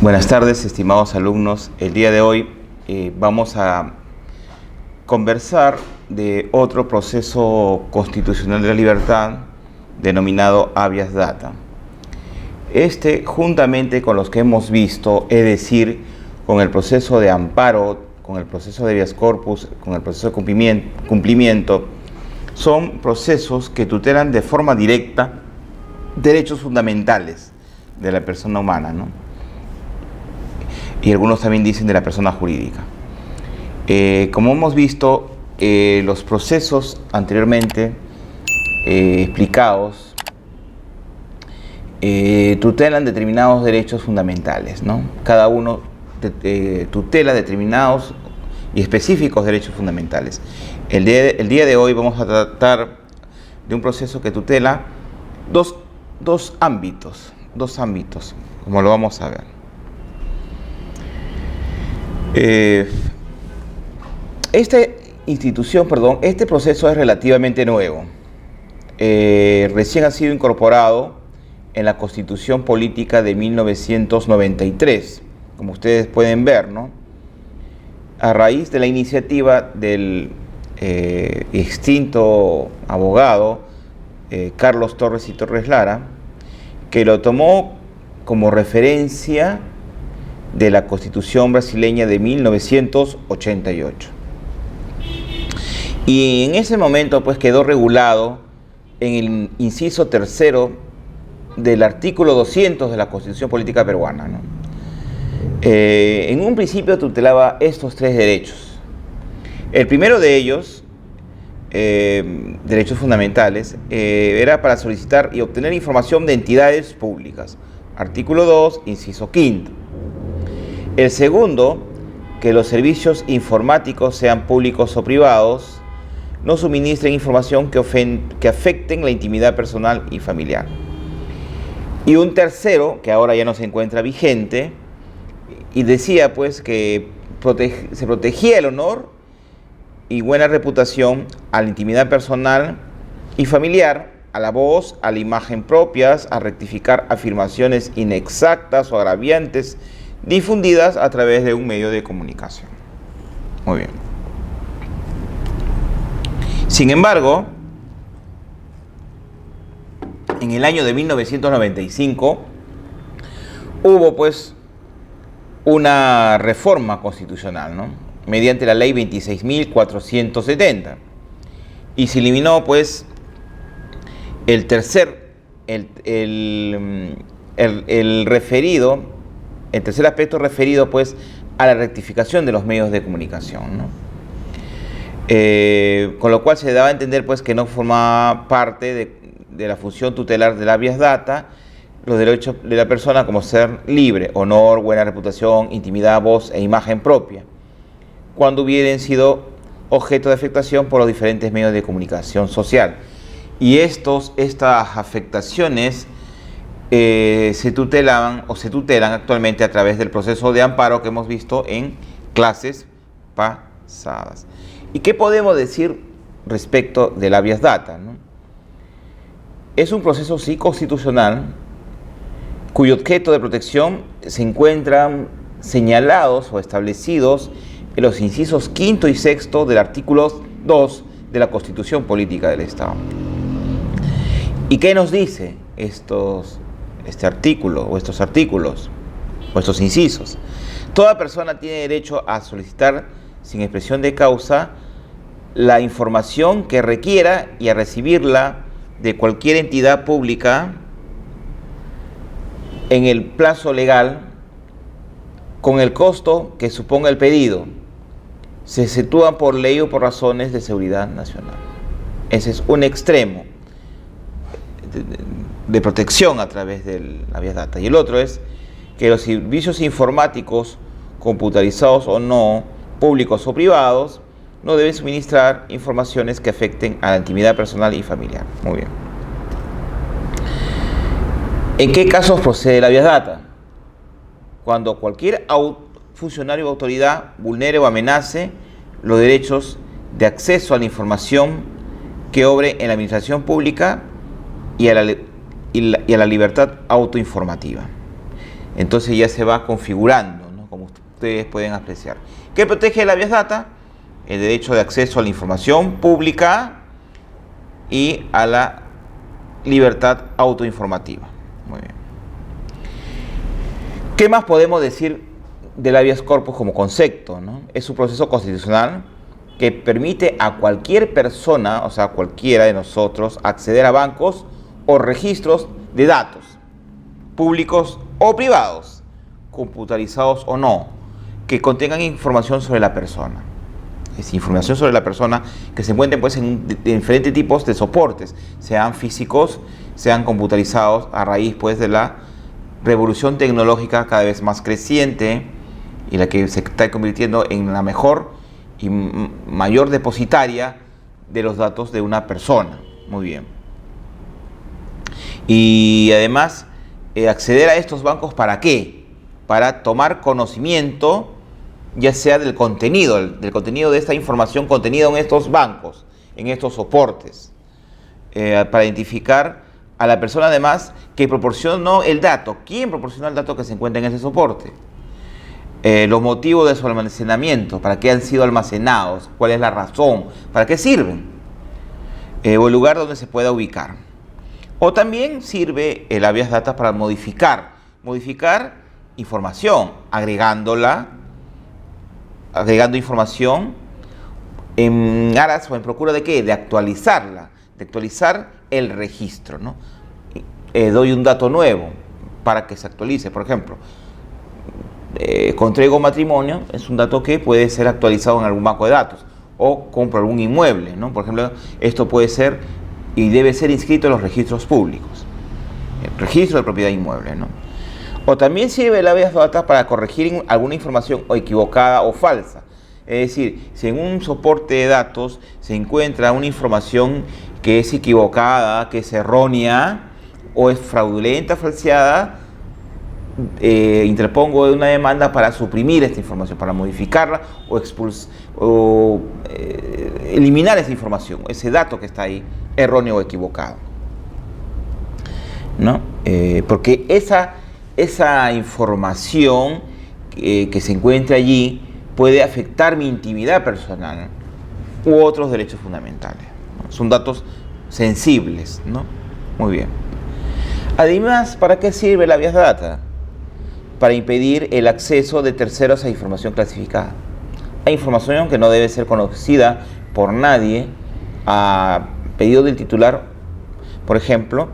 Buenas tardes, estimados alumnos. El día de hoy vamos a conversar de otro proceso constitucional de la libertad denominado habeas data. Este, juntamente con los que hemos visto, es decir, con el proceso de amparo, con el proceso de habeas corpus, con el proceso de cumplimiento, son procesos que tutelan de forma directa derechos fundamentales de la persona humana, ¿no? Y algunos también dicen de la persona jurídica. Como hemos visto, los procesos anteriormente explicados tutelan determinados derechos fundamentales, ¿no? Cada uno tutela determinados y específicos derechos fundamentales. El día de hoy vamos a tratar de un proceso que tutela dos ámbitos, como lo vamos a ver. Este proceso es relativamente nuevo. Recién ha sido incorporado en la Constitución Política de 1993, como ustedes pueden ver, ¿no? A raíz de la iniciativa del extinto abogado Carlos Torres y Torres Lara, que lo tomó como referencia de la Constitución brasileña de 1988. Y en ese momento pues quedó regulado en el inciso tercero del artículo 200 de la Constitución Política Peruana, ¿no? En un principio tutelaba estos tres derechos. El primero de ellos, derechos fundamentales, era para solicitar y obtener información de entidades públicas. Artículo 2, inciso quinto. El segundo, que los servicios informáticos, sean públicos o privados, no suministren información que afecten la intimidad personal y familiar. Y un tercero, que ahora ya no se encuentra vigente, y decía pues que se protegía el honor y buena reputación a la intimidad personal y familiar, a la voz, a la imagen propias, a rectificar afirmaciones inexactas o agraviantes difundidas a través de un medio de comunicación. Muy bien. Sin embargo, en el año de 1995 hubo pues una reforma constitucional, ¿no? Mediante la ley 26.470, y se eliminó pues el tercer aspecto referido pues a la rectificación de los medios de comunicación, ¿no? Con lo cual se daba a entender pues que no formaba parte de la función tutelar del habeas data los derechos de la persona como ser libre, honor, buena reputación, intimidad, voz e imagen propia, cuando hubieran sido objeto de afectación por los diferentes medios de comunicación social. Y estas afectaciones se tutelaban o se tutelan actualmente a través del proceso de amparo que hemos visto en clases pasadas. ¿Y qué podemos decir respecto del habeas data, ¿no? Es un proceso sí constitucional cuyo objeto de protección se encuentran señalados o establecidos en los incisos quinto y sexto del artículo 2 de la Constitución Política del Estado. ¿Y qué nos dice este artículo o estos artículos o estos incisos? Toda persona tiene derecho a solicitar sin expresión de causa la información que requiera y a recibirla de cualquier entidad pública en el plazo legal con el costo que suponga el pedido. Se sitúan por ley o por razones de seguridad nacional. Ese es un extremo de protección a través del habeas data. Y el otro es que los servicios informáticos, computarizados o no, públicos o privados, no deben suministrar informaciones que afecten a la intimidad personal y familiar. Muy bien. ¿En qué casos procede el habeas data? Cuando cualquier funcionario o autoridad vulnere o amenace los derechos de acceso a la información que obre en la administración pública y a la libertad autoinformativa. Entonces ya se va configurando, ¿no? Como ustedes pueden apreciar. ¿Qué protege el habeas data? El derecho de acceso a la información pública y a la libertad autoinformativa. Muy bien. ¿Qué más podemos decir del habeas corpus como concepto, ¿no? Es un proceso constitucional que permite a cualquier persona, o sea, cualquiera de nosotros, acceder a bancos o registros de datos, públicos o privados, computarizados o no, que contengan información sobre la persona. Es información sobre la persona que se encuentren pues, en diferentes tipos de soportes, sean físicos, sean computarizados, a raíz pues, de la revolución tecnológica cada vez más creciente y la que se está convirtiendo en la mejor y mayor depositaria de los datos de una persona. Muy bien. Y además, acceder a estos bancos, ¿para qué? Para tomar conocimiento, ya sea del contenido de esta información contenida en estos bancos, en estos soportes, para identificar a la persona además que proporcionó el dato. ¿Quién proporcionó el dato que se encuentra en ese soporte? Los motivos de su almacenamiento, para qué han sido almacenados, cuál es la razón, para qué sirven, o el lugar donde se pueda ubicar. O también sirve el habeas data para modificar información, agregando información en aras o en procura de ¿qué? De actualizarla, de actualizar el registro, ¿no? Doy un dato nuevo para que se actualice, por ejemplo, contraigo matrimonio, es un dato que puede ser actualizado en algún banco de datos, o compro algún inmueble, ¿no? Por ejemplo, esto puede ser y debe ser inscrito en los registros públicos, el registro de propiedad inmueble, ¿no? O también sirve el habeas data para corregir alguna información o equivocada o falsa. Es decir, si en un soporte de datos se encuentra una información que es equivocada, que es errónea o es fraudulenta, falseada, interpongo una demanda para suprimir esta información, para modificarla o eliminar esa información, ese dato que está ahí, erróneo o equivocado, ¿no? Porque esa información que se encuentra allí puede afectar mi intimidad personal u otros derechos fundamentales, ¿no? Son datos sensibles, ¿no? Muy bien. Además, ¿para qué sirve el habeas data? Para impedir el acceso de terceros a información clasificada. Hay información que no debe ser conocida por nadie a pedido del titular, por ejemplo,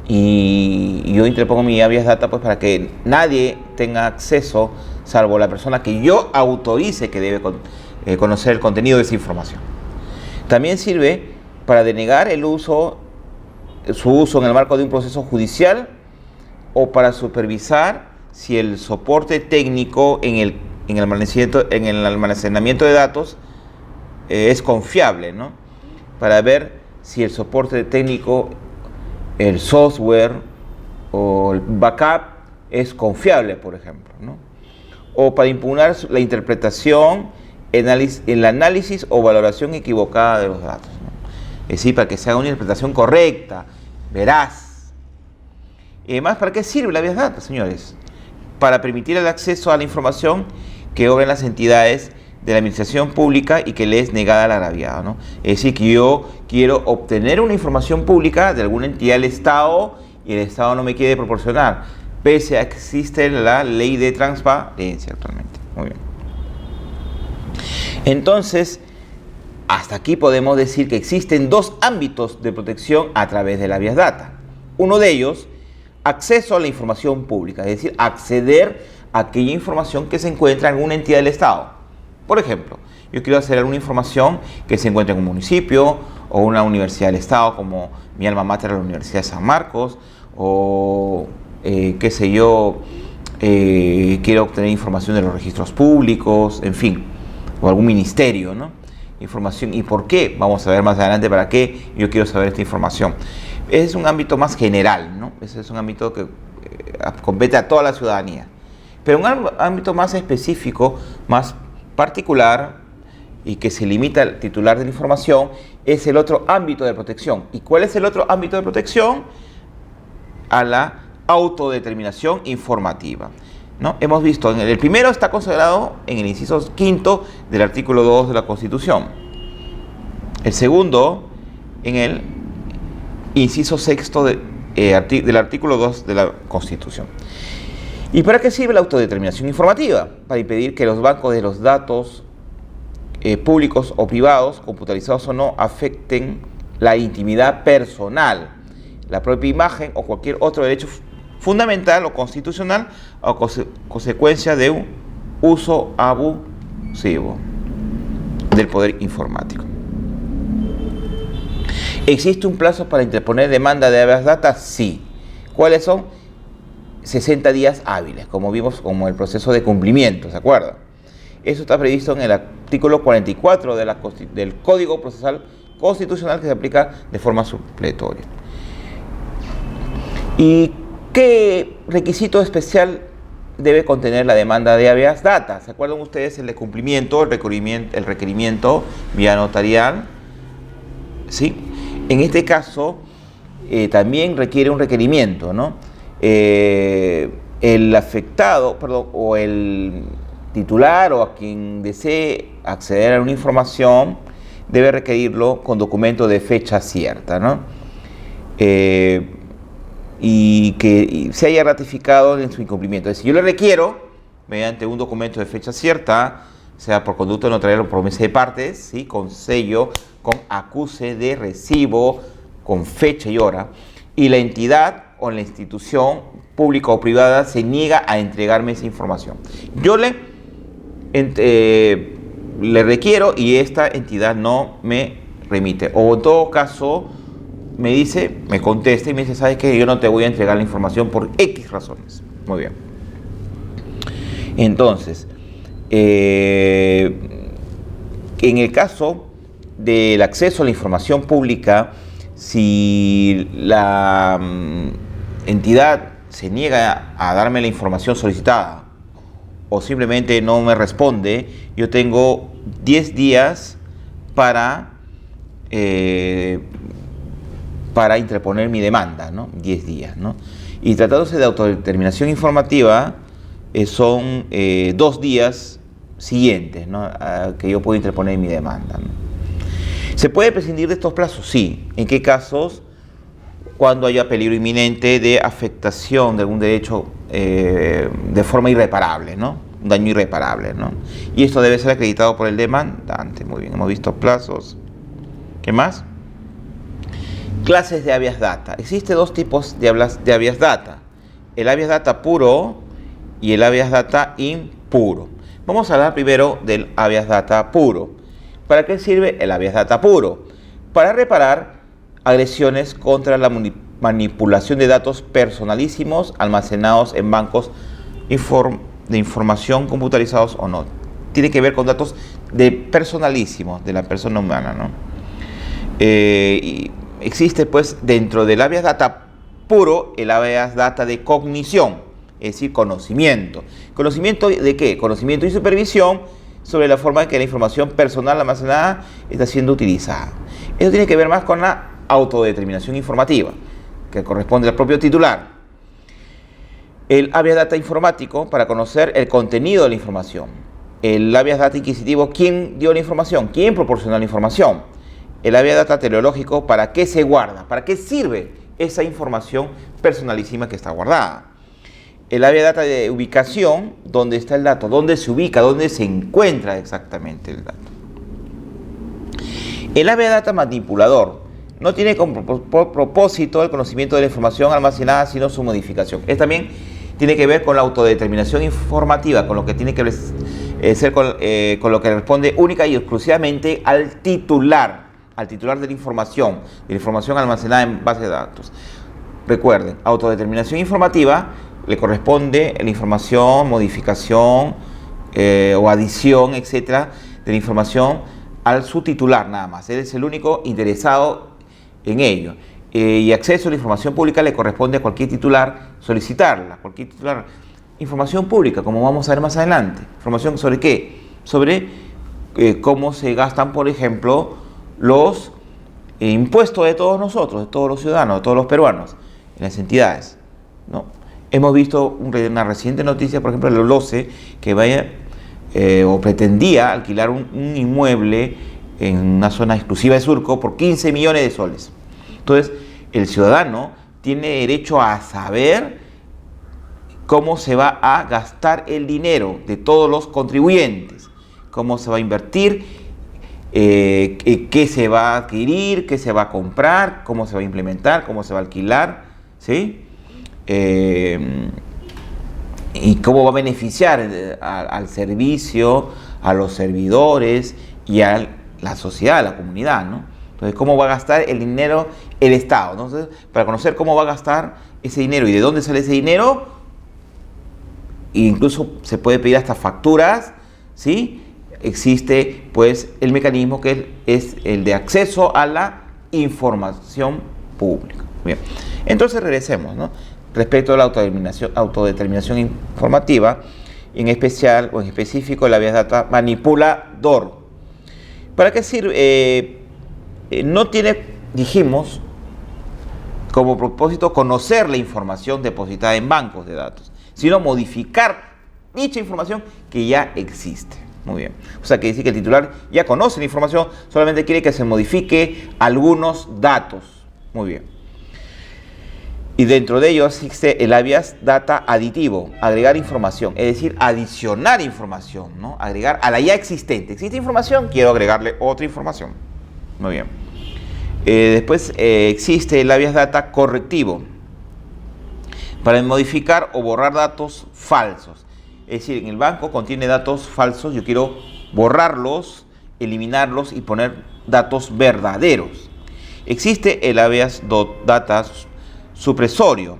y yo interpongo mi habeas data pues, para que nadie tenga acceso, salvo la persona que yo autorice que debe conocer el contenido de esa información. También sirve para denegar su uso en el marco de un proceso judicial o para supervisar si el soporte técnico en el almacenamiento de datos es confiable, ¿no? Para ver si el soporte técnico, el software o el backup es confiable, por ejemplo, ¿no? O para impugnar la interpretación, el análisis o valoración equivocada de los datos, ¿no? Es decir, para que se haga una interpretación correcta, veraz. Y además, ¿para qué sirve la habeas data, señores? Para permitir el acceso a la información que obran las entidades de la administración pública y que le es negada al agraviado, ¿no? Es decir, que yo quiero obtener una información pública de alguna entidad del Estado y el Estado no me quiere proporcionar, pese a que existe la ley de transparencia actualmente. Muy bien. Entonces, hasta aquí podemos decir que existen dos ámbitos de protección a través de la habeas data. Uno de ellos, acceso a la información pública, es decir, acceder a aquella información que se encuentra en una entidad del Estado. Por ejemplo, yo quiero acceder a una información que se encuentra en un municipio o una universidad del Estado, como mi alma mater, la Universidad de San Marcos, o qué sé yo, quiero obtener información de los registros públicos, en fin, o algún ministerio, ¿no? Información. ¿Y por qué? Vamos a ver más adelante para qué yo quiero saber esta información. Ese es un ámbito más general, ¿no? Ese es un ámbito que compete a toda la ciudadanía. Pero un ámbito más específico, más particular y que se limita al titular de la información es el otro ámbito de protección. ¿Y cuál es el otro ámbito de protección? A la autodeterminación informativa, ¿no? Hemos visto, el primero está consagrado en el inciso quinto del artículo 2 de la Constitución. El segundo en el inciso sexto del artículo 2 de la Constitución. ¿Y para qué sirve la autodeterminación informativa? Para impedir que los bancos de los datos públicos o privados, computarizados o no, afecten la intimidad personal, la propia imagen o cualquier otro derecho fundamental o constitucional o consecuencia de un uso abusivo del poder informático. ¿Existe un plazo para interponer demanda de habeas data? Sí. ¿Cuáles son? 60 días hábiles, como vimos, como el proceso de cumplimiento, ¿se acuerdan? Eso está previsto en el artículo 44 del Código Procesal Constitucional, que se aplica de forma supletoria. ¿Y qué requisito especial debe contener la demanda de habeas data? ¿Se acuerdan ustedes el de cumplimiento, el requerimiento vía notarial? ¿Sí? En este caso, también requiere un requerimiento, ¿no? El afectado, o el titular o a quien desee acceder a una información debe requerirlo con documento de fecha cierta, ¿no? Y que se haya ratificado en su incumplimiento. Es decir, yo le requiero, mediante un documento de fecha cierta, sea por conducto notarial o promesa de partes, ¿sí? Con sello, con acuse de recibo, con fecha y hora, y la entidad o la institución pública o privada se niega a entregarme esa información. Yo le requiero y esta entidad no me remite. O en todo caso me dice, me contesta y me dice, ¿sabes qué? Yo no te voy a entregar la información por X razones. Muy bien. Entonces, en el caso del acceso a la información pública, si la entidad se niega a darme la información solicitada o simplemente no me responde, yo tengo 10 días para interponer mi demanda, ¿no? 10 días, ¿no? Y tratándose de autodeterminación informativa, son 2 días siguientes, ¿no? Que yo puedo interponer mi demanda, ¿no? ¿Se puede prescindir de estos plazos? Sí. ¿En qué casos? Cuando haya peligro inminente de afectación de algún derecho de forma irreparable, ¿no? Un daño irreparable, ¿no? Y esto debe ser acreditado por el demandante. Muy bien, hemos visto plazos. ¿Qué más? Clases de habeas data. Existen 2 tipos de habeas data. El habeas data puro y el habeas data impuro. Vamos a hablar primero del habeas data puro. ¿Para qué sirve el habeas data puro? Para reparar agresiones contra la manipulación de datos personalísimos almacenados en bancos de información computarizados o no. Tiene que ver con datos personalísimos de la persona humana, ¿no? Y existe pues dentro del habeas data puro el habeas data de cognición, es decir, conocimiento. ¿Conocimiento de qué? Conocimiento y supervisión sobre la forma en que la información personal almacenada está siendo utilizada. Eso tiene que ver más con la autodeterminación informativa, que corresponde al propio titular. El habeas data informático, para conocer el contenido de la información. El habeas data inquisitivo, ¿quién dio la información? ¿Quién proporcionó la información? El habeas data teleológico, ¿para qué se guarda? ¿Para qué sirve esa información personalísima que está guardada? El habeas data de ubicación, ¿dónde está el dato? ¿Dónde se ubica? ¿Dónde se encuentra exactamente el dato? El habeas data manipulador no tiene por propósito el conocimiento de la información almacenada, sino su modificación. Es también tiene que ver con la autodeterminación informativa, con lo que tiene que ser con lo que responde única y exclusivamente al titular de la información almacenada en base de datos. Recuerden, autodeterminación informativa le corresponde la información, modificación o adición, etcétera, de la información al su titular nada más. Él es el único interesado en ello. Y acceso a la información pública le corresponde a cualquier titular solicitarla, cualquier titular. Información pública, como vamos a ver más adelante. ¿Información sobre qué? Sobre cómo se gastan, por ejemplo, los impuestos de todos nosotros, de todos los ciudadanos, de todos los peruanos, en las entidades, ¿no? Hemos visto una reciente noticia, por ejemplo, el LOCE, que vaya o pretendía alquilar un inmueble en una zona exclusiva de Surco por 15 millones de soles. Entonces, el ciudadano tiene derecho a saber cómo se va a gastar el dinero de todos los contribuyentes, cómo se va a invertir, qué se va a adquirir, qué se va a comprar, cómo se va a implementar, cómo se va a alquilar, ¿sí? Y cómo va a beneficiar al servicio, a los servidores y a la sociedad, a la comunidad, ¿no? Entonces, cómo va a gastar el dinero el Estado. Entonces, para conocer cómo va a gastar ese dinero y de dónde sale ese dinero, incluso se puede pedir hasta facturas, ¿sí? Existe pues el mecanismo que es el de acceso a la información pública. Bien, entonces regresemos, ¿no? Respecto a la autodeterminación informativa, en especial o en específico el habeas data manipulador. ¿Para qué sirve? No tiene, dijimos, como propósito conocer la información depositada en bancos de datos, sino modificar dicha información que ya existe. Muy bien. O sea, que dice que el titular ya conoce la información, solamente quiere que se modifique algunos datos. Muy bien. Y dentro de ello existe el habeas data aditivo, agregar información, es decir, adicionar información, ¿no? Agregar a la ya existente. Existe información, quiero agregarle otra información. Muy bien. Después existe el habeas data correctivo, para modificar o borrar datos falsos. Es decir, en el banco contiene datos falsos, yo quiero borrarlos, eliminarlos y poner datos verdaderos. Existe el habeas data supresorio,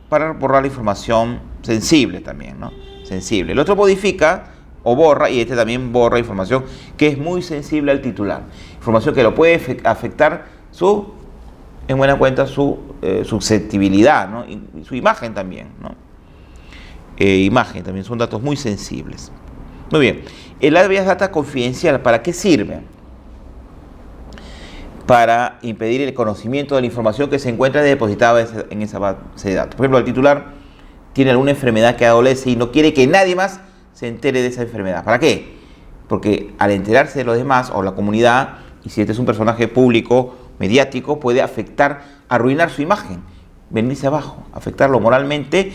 para borrar la información sensible también, ¿no? Sensible. El otro modifica o borra, y este también borra información que es muy sensible al titular. Información que lo puede afectar en buena cuenta su susceptibilidad, ¿no? Y su imagen también, ¿no? Imagen también son datos muy sensibles. Muy bien. El habeas data confidencial, ¿para qué sirve? Para impedir el conocimiento de la información que se encuentra depositada en esa base de datos. Por ejemplo, el titular tiene alguna enfermedad que adolece y no quiere que nadie más se entere de esa enfermedad. ¿Para qué? Porque al enterarse de los demás o la comunidad, y si este es un personaje público, mediático, puede afectar, arruinar su imagen, venirse abajo, afectarlo moralmente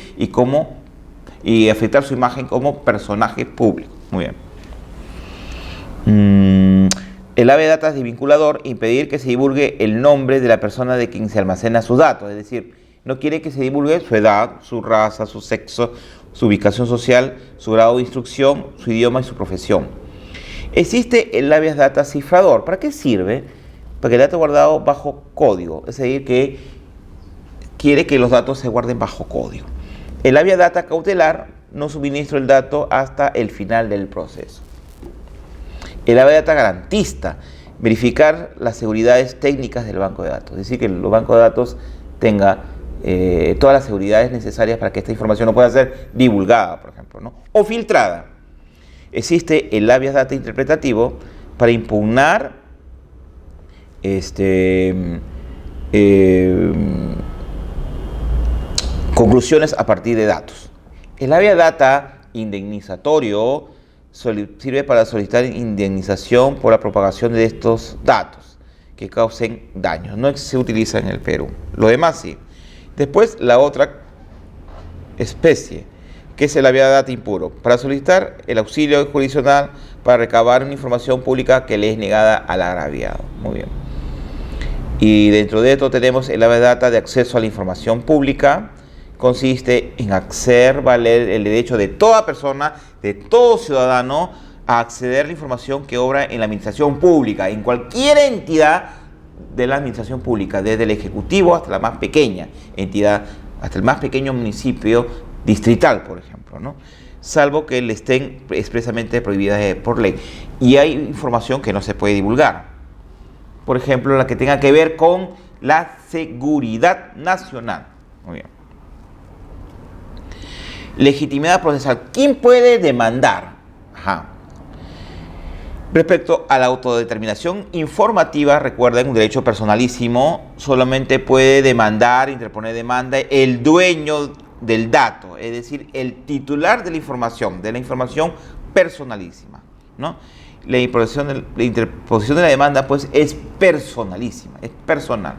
y afectar su imagen como personaje público. Muy bien. El habeas data es vinculador, impedir que se divulgue el nombre de la persona de quien se almacena sus datos, es decir, no quiere que se divulgue su edad, su raza, su sexo, su ubicación social, su grado de instrucción, su idioma y su profesión. Existe el habeas data cifrador. ¿Para qué sirve? Para que el dato guardado bajo código, es decir, que quiere que los datos se guarden bajo código. El habeas data cautelar, no suministro el dato hasta el final del proceso. El habeas data garantista, verificar las seguridades técnicas del banco de datos, es decir, que el banco de datos tenga todas las seguridades necesarias para que esta información no pueda ser divulgada, por ejemplo, ¿no? O filtrada. Existe el habeas data interpretativo para impugnar conclusiones a partir de datos. El habeas data indemnizatorio sirve para solicitar indemnización por la propagación de estos datos que causen daños. No se utiliza en el Perú. Lo demás sí. Después la otra especie, que es el habeas data impuro, para solicitar el auxilio jurisdiccional para recabar una información pública que le es negada al agraviado. Muy bien. Y dentro de esto tenemos el habeas data de acceso a la información pública. Consiste en hacer valer el derecho de toda persona, de todo ciudadano, a acceder a la información que obra en la administración pública, en cualquier entidad de la administración pública, desde el Ejecutivo hasta la más pequeña entidad, hasta el más pequeño municipio distrital, por ejemplo, ¿no? Salvo que le estén expresamente prohibidas por ley. Y hay información que no se puede divulgar. Por ejemplo, la que tenga que ver con la seguridad nacional. Muy bien. Legitimidad procesal. ¿Quién puede demandar? Respecto a la autodeterminación informativa, recuerden, un derecho personalísimo, solamente puede demandar, interponer demanda el dueño del dato, es decir, el titular de la información personalísima, ¿no? La interposición de la demanda, pues, es personalísima, es personal.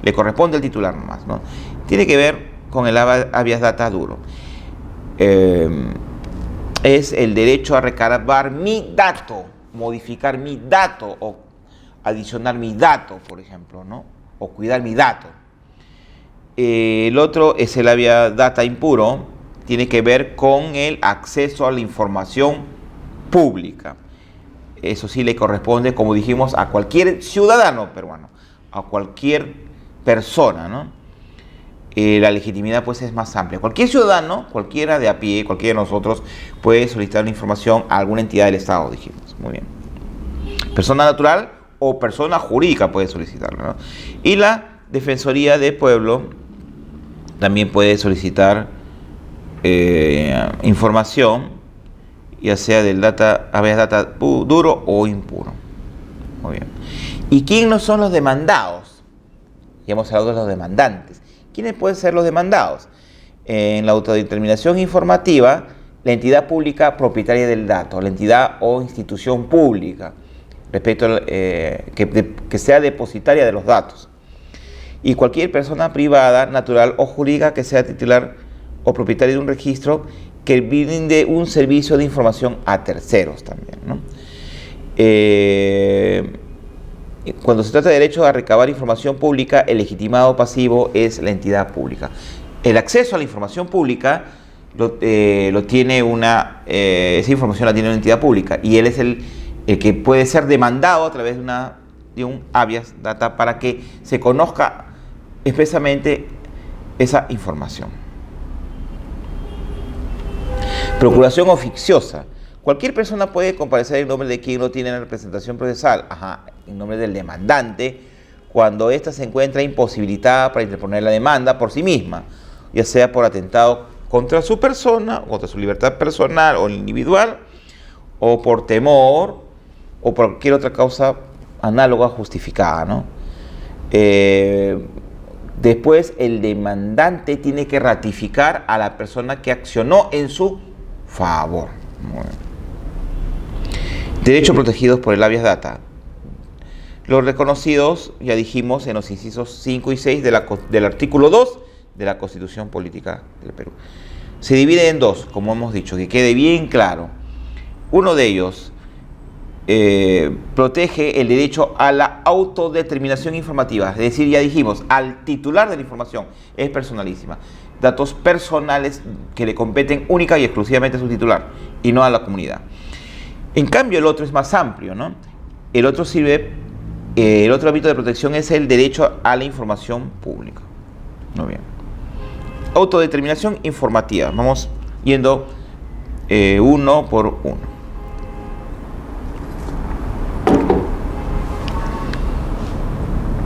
Le corresponde al titular nomás, ¿no? Tiene que ver con el habeas data duro. Es el derecho a recabar mi dato, modificar mi dato o adicionar mi dato, por ejemplo, ¿no? O cuidar mi dato. El otro es el habeas data impuro, tiene que ver con el acceso a la información pública. Eso sí le corresponde, como dijimos, a cualquier ciudadano peruano, a cualquier persona, ¿no? La legitimidad, pues, es más amplia. Cualquier ciudadano, cualquiera de a pie, cualquiera de nosotros, puede solicitar una información a alguna entidad del Estado, dijimos. Muy bien. Persona natural o persona jurídica puede solicitarlo, ¿no? Y la Defensoría del Pueblo también puede solicitar información, ya sea del habeas data duro o impuro. Muy bien. ¿Y quiénes son los demandados? Ya hemos hablado de los demandantes. ¿Quiénes pueden ser los demandados? En la autodeterminación informativa, la entidad pública propietaria del dato, la entidad o institución pública, respecto a, que sea depositaria de los datos. Y cualquier persona privada, natural o jurídica que sea titular o propietaria de un registro que brinde un servicio de información a terceros también, ¿no? Cuando se trata de derecho a recabar información pública, el legitimado pasivo es la entidad pública. El acceso a la información pública lo tiene esa información la tiene una entidad pública y él es el que puede ser demandado a través de un habeas data para que se conozca expresamente esa información. Procuración oficiosa. Cualquier persona puede comparecer en nombre de quien no tiene la representación procesal, en nombre del demandante, cuando ésta se encuentra imposibilitada para interponer la demanda por sí misma, ya sea por atentado contra su persona, contra su libertad personal o individual, o por temor, o por cualquier otra causa análoga justificada, ¿no? Después, el demandante tiene que ratificar a la persona que accionó en su favor. Derechos protegidos por el habeas data. Los reconocidos, ya dijimos, en los incisos 5 y 6 del artículo 2 de la Constitución Política del Perú. Se divide en dos, como hemos dicho, que quede bien claro. Uno de ellos protege el derecho a la autodeterminación informativa, es decir, ya dijimos, al titular de la información, es personalísima. Datos personales que le competen única y exclusivamente a su titular y no a la comunidad. En cambio, el otro es más amplio, ¿no? El otro ámbito de protección es el derecho a la información pública. Muy bien. Autodeterminación informativa. Vamos yendo uno por uno.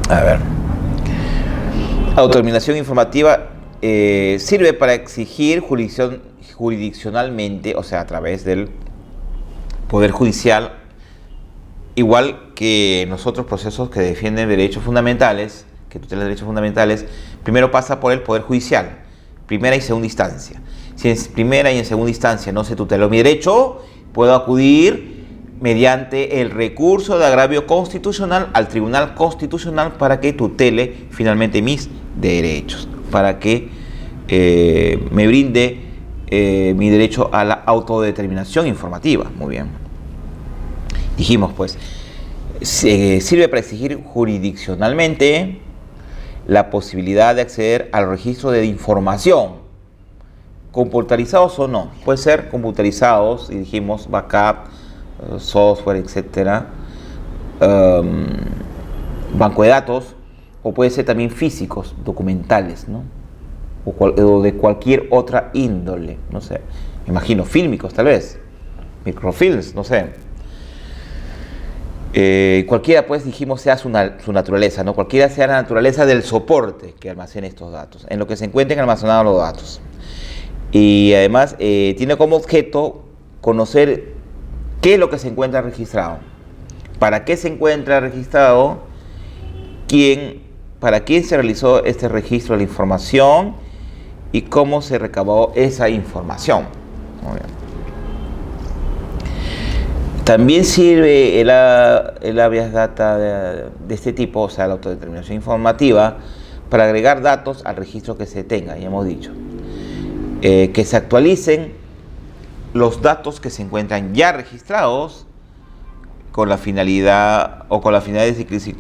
A ver. Autodeterminación informativa sirve para exigir jurisdiccionalmente, o sea, a través del Poder Judicial, igual que en los otros procesos que defienden derechos fundamentales, que tutelan derechos fundamentales, primero pasa por el Poder Judicial, primera y segunda instancia. Si en primera y en segunda instancia no se tuteló mi derecho, puedo acudir mediante el recurso de agravio constitucional al Tribunal Constitucional para que tutele finalmente mis derechos, para que me brinde mi derecho a la autodeterminación informativa. Muy bien. Dijimos, pues, sirve para exigir jurisdiccionalmente la posibilidad de acceder al registro de información, computarizados o no. Puede ser computarizados, y dijimos, backup, software, etcétera, banco de datos, o puede ser también físicos, documentales, ¿no? O de cualquier otra índole, no sé, me imagino, fílmicos tal vez, microfilms, no sé. Cualquiera, pues, dijimos, sea su naturaleza, ¿no? Cualquiera sea la naturaleza del soporte que almacene estos datos, en lo que se encuentren almacenados los datos. Y además tiene como objeto conocer qué es lo que se encuentra registrado, para qué se encuentra registrado, para quién se realizó este registro de la información y cómo se recabó esa información. Muy bien. También sirve el habeas data de este tipo, o sea, la autodeterminación informativa, para agregar datos al registro que se tenga, ya hemos dicho. Que se actualicen los datos que se encuentran ya registrados con la finalidad de que se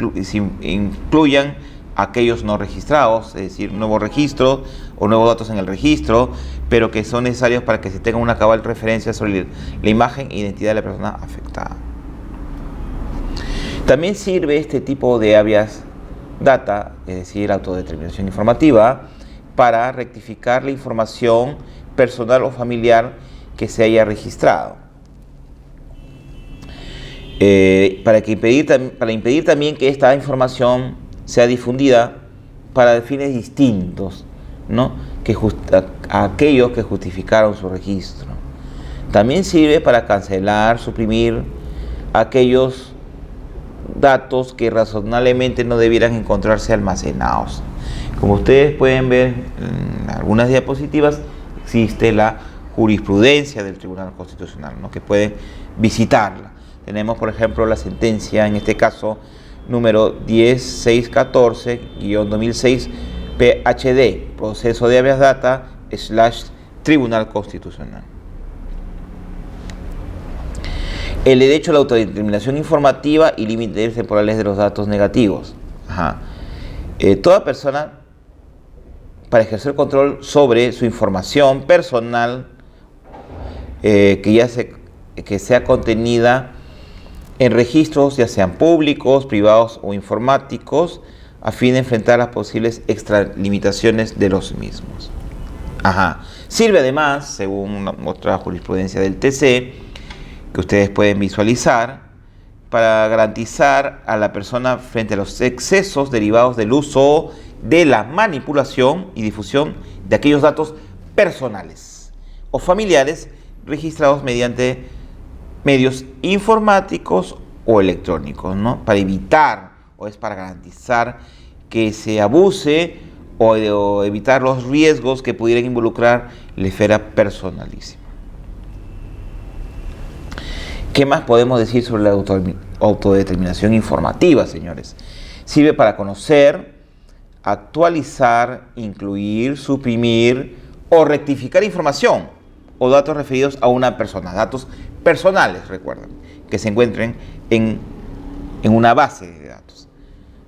incluyan aquellos no registrados, es decir, nuevos registros o nuevos datos en el registro, pero que son necesarios para que se tenga una cabal referencia sobre la imagen e identidad de la persona afectada. También sirve este tipo de habeas data, es decir, autodeterminación informativa, para rectificar la información personal o familiar que se haya registrado. Para impedir también que esta información sea difundida para fines distintos, ¿no?, a aquellos que justificaron su registro. También sirve para cancelar, suprimir aquellos datos que razonablemente no debieran encontrarse almacenados. Como ustedes pueden ver en algunas diapositivas, existe la jurisprudencia del Tribunal Constitucional, ¿no?, que pueden visitarla. Tenemos, por ejemplo, la sentencia, en este caso, número 10614-2006 PHD, proceso de habeas data / Tribunal Constitucional. El derecho a la autodeterminación informativa y límites temporales de los datos negativos. Toda persona, para ejercer control sobre su información personal, que sea contenida en registros, ya sean públicos, privados o informáticos, a fin de enfrentar las posibles extralimitaciones de los mismos. Sirve además, según otra jurisprudencia del TC, que ustedes pueden visualizar, para garantizar a la persona frente a los excesos derivados del uso, de la manipulación y difusión de aquellos datos personales o familiares registrados mediante medios informáticos o electrónicos, ¿no?, para evitar para garantizar que se abuse o evitar los riesgos que pudieran involucrar la esfera personalísima. ¿Qué más podemos decir sobre la autodeterminación informativa, señores? Sirve para conocer, actualizar, incluir, suprimir o rectificar información o datos referidos a una persona, datos personales, recuerden, que se encuentren en una base de datos,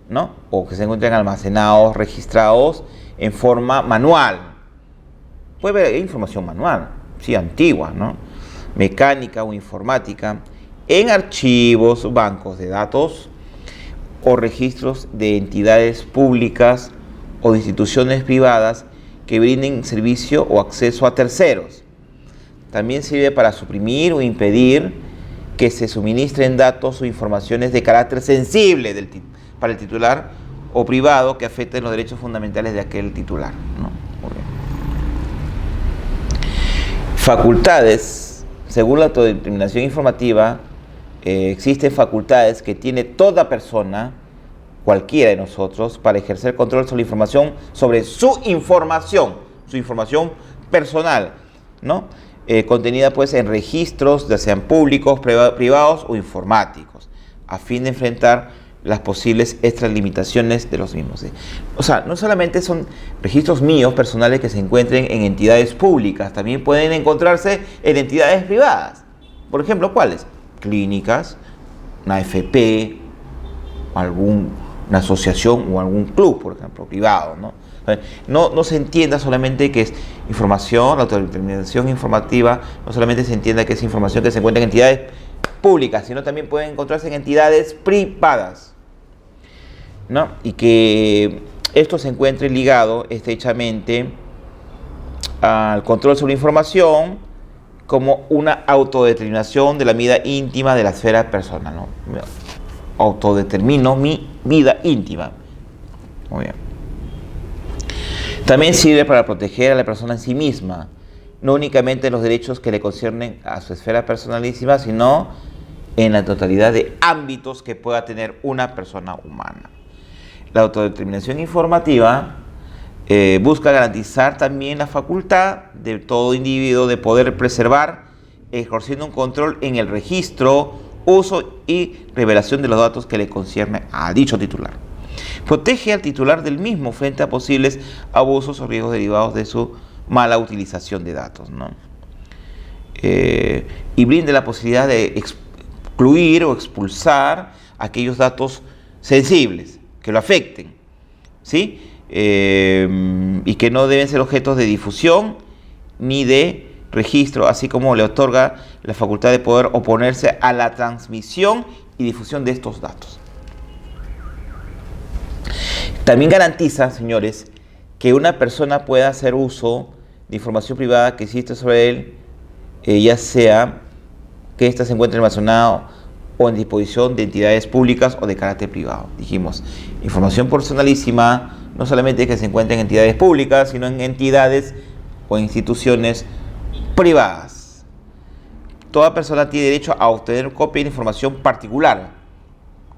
¿no?, o que se encuentren almacenados, registrados en forma manual. Puede haber información manual, sí, antigua, ¿no?, mecánica o informática, en archivos, bancos de datos o registros de entidades públicas o de instituciones privadas que brinden servicio o acceso a terceros. También sirve para suprimir o impedir que se suministren datos o informaciones de carácter sensible para el titular o privado que afecten los derechos fundamentales de aquel titular, ¿no? Facultades. Según la autodeterminación informativa, existen facultades que tiene toda persona, cualquiera de nosotros, para ejercer control sobre la información, sobre su información personal, ¿no?, contenida pues en registros, ya sean públicos, privados o informáticos, a fin de enfrentar las posibles extralimitaciones de los mismos. O sea, no solamente son registros míos personales que se encuentren en entidades públicas, también pueden encontrarse en entidades privadas. Por ejemplo, ¿cuáles? Clínicas, una AFP, una asociación o algún club, por ejemplo, privado, ¿no? No se entienda solamente que es información, la autodeterminación informativa, no solamente se entienda que es información que se encuentra en entidades públicas, sino también pueden encontrarse en entidades privadas, ¿no? Y que esto se encuentre ligado estrechamente al control sobre la información como una autodeterminación de la vida íntima de la esfera personal, ¿no? Autodetermino mi vida íntima. Muy bien. También sirve para proteger a la persona en sí misma, no únicamente los derechos que le conciernen a su esfera personalísima, sino en la totalidad de ámbitos que pueda tener una persona humana. La autodeterminación informativa busca garantizar también la facultad de todo individuo de poder preservar, ejerciendo un control en el registro, uso y revelación de los datos que le concierne a dicho titular. Protege al titular del mismo frente a posibles abusos o riesgos derivados de su mala utilización de datos, ¿no? Y brinda la posibilidad de excluir o expulsar aquellos datos sensibles que lo afecten, ¿sí? Y que no deben ser objetos de difusión ni de registro, así como le otorga la facultad de poder oponerse a la transmisión y difusión de estos datos. También garantiza, señores, que una persona pueda hacer uso de información privada que existe sobre él, ya sea que ésta se encuentre almacenada o en disposición de entidades públicas o de carácter privado. Dijimos, información personalísima no solamente que se encuentre en entidades públicas, sino en entidades o instituciones privadas. Toda persona tiene derecho a obtener copia de información particular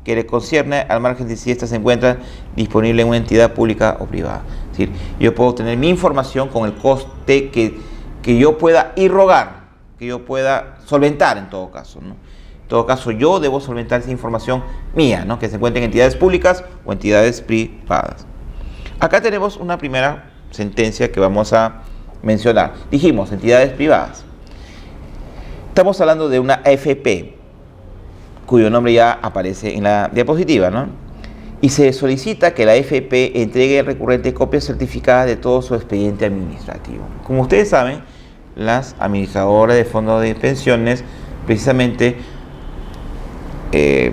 que le concierne al margen de si ésta se encuentra disponible en una entidad pública o privada. Es decir, yo puedo obtener mi información con el coste que yo pueda irrogar, que yo pueda solventar en todo caso, ¿no? En todo caso, yo debo solventar esa información mía, ¿no? Que se encuentre en entidades públicas o entidades privadas. Acá tenemos una primera sentencia que vamos a mencionar. Dijimos, entidades privadas. Estamos hablando de una AFP, cuyo nombre ya aparece en la diapositiva, ¿no? Y se solicita que la AFP entregue al recurrente copias certificadas de todo su expediente administrativo. Como ustedes saben, las administradoras de fondos de pensiones precisamente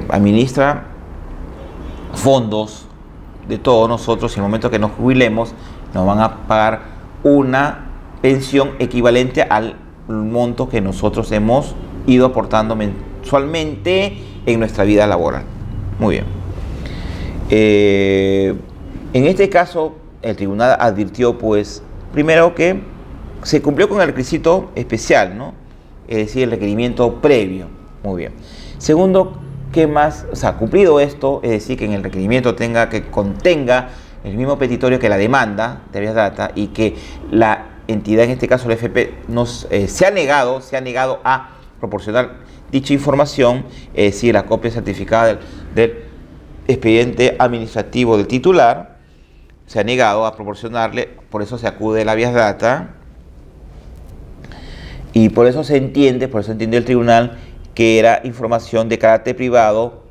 administran fondos de todos nosotros, y en el momento que nos jubilemos nos van a pagar una pensión equivalente al monto que nosotros hemos ido aportando mensualmente en nuestra vida laboral. Muy bien. En este caso, el tribunal advirtió, pues, primero que se cumplió con el requisito especial, ¿no? Es decir, el requerimiento previo. Muy bien. Segundo, ¿qué más? O sea, cumplido esto, es decir, que en el requerimiento contenga el mismo petitorio que la demanda de habeas data, y que la entidad, en este caso la FP, se ha negado a proporcionar dicha información, es decir, la copia certificada del expediente administrativo del titular, se ha negado a proporcionarle, por eso se acude a la habeas data, y por eso entiende el tribunal que era información de carácter privado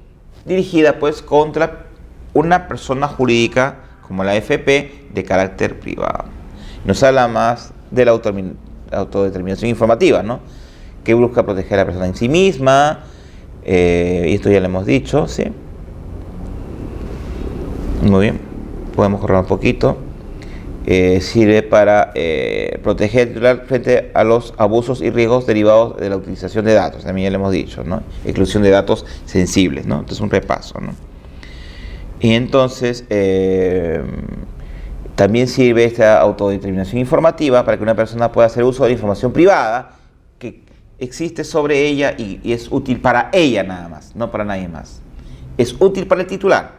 dirigida, pues, contra una persona jurídica como la AFP de carácter privado. Nos habla más de la autodeterminación informativa, ¿no? Que busca proteger a la persona en sí misma, y esto ya lo hemos dicho, ¿sí? Muy bien, podemos correr un poquito. Sirve para proteger al titular frente a los abusos y riesgos derivados de la utilización de datos, también ya lo hemos dicho, ¿no? Exclusión de datos sensibles, ¿no? Entonces, un repaso, ¿no? Y entonces, también sirve esta autodeterminación informativa para que una persona pueda hacer uso de la información privada que existe sobre ella y es útil para ella nada más, no para nadie más. Es útil para el titular.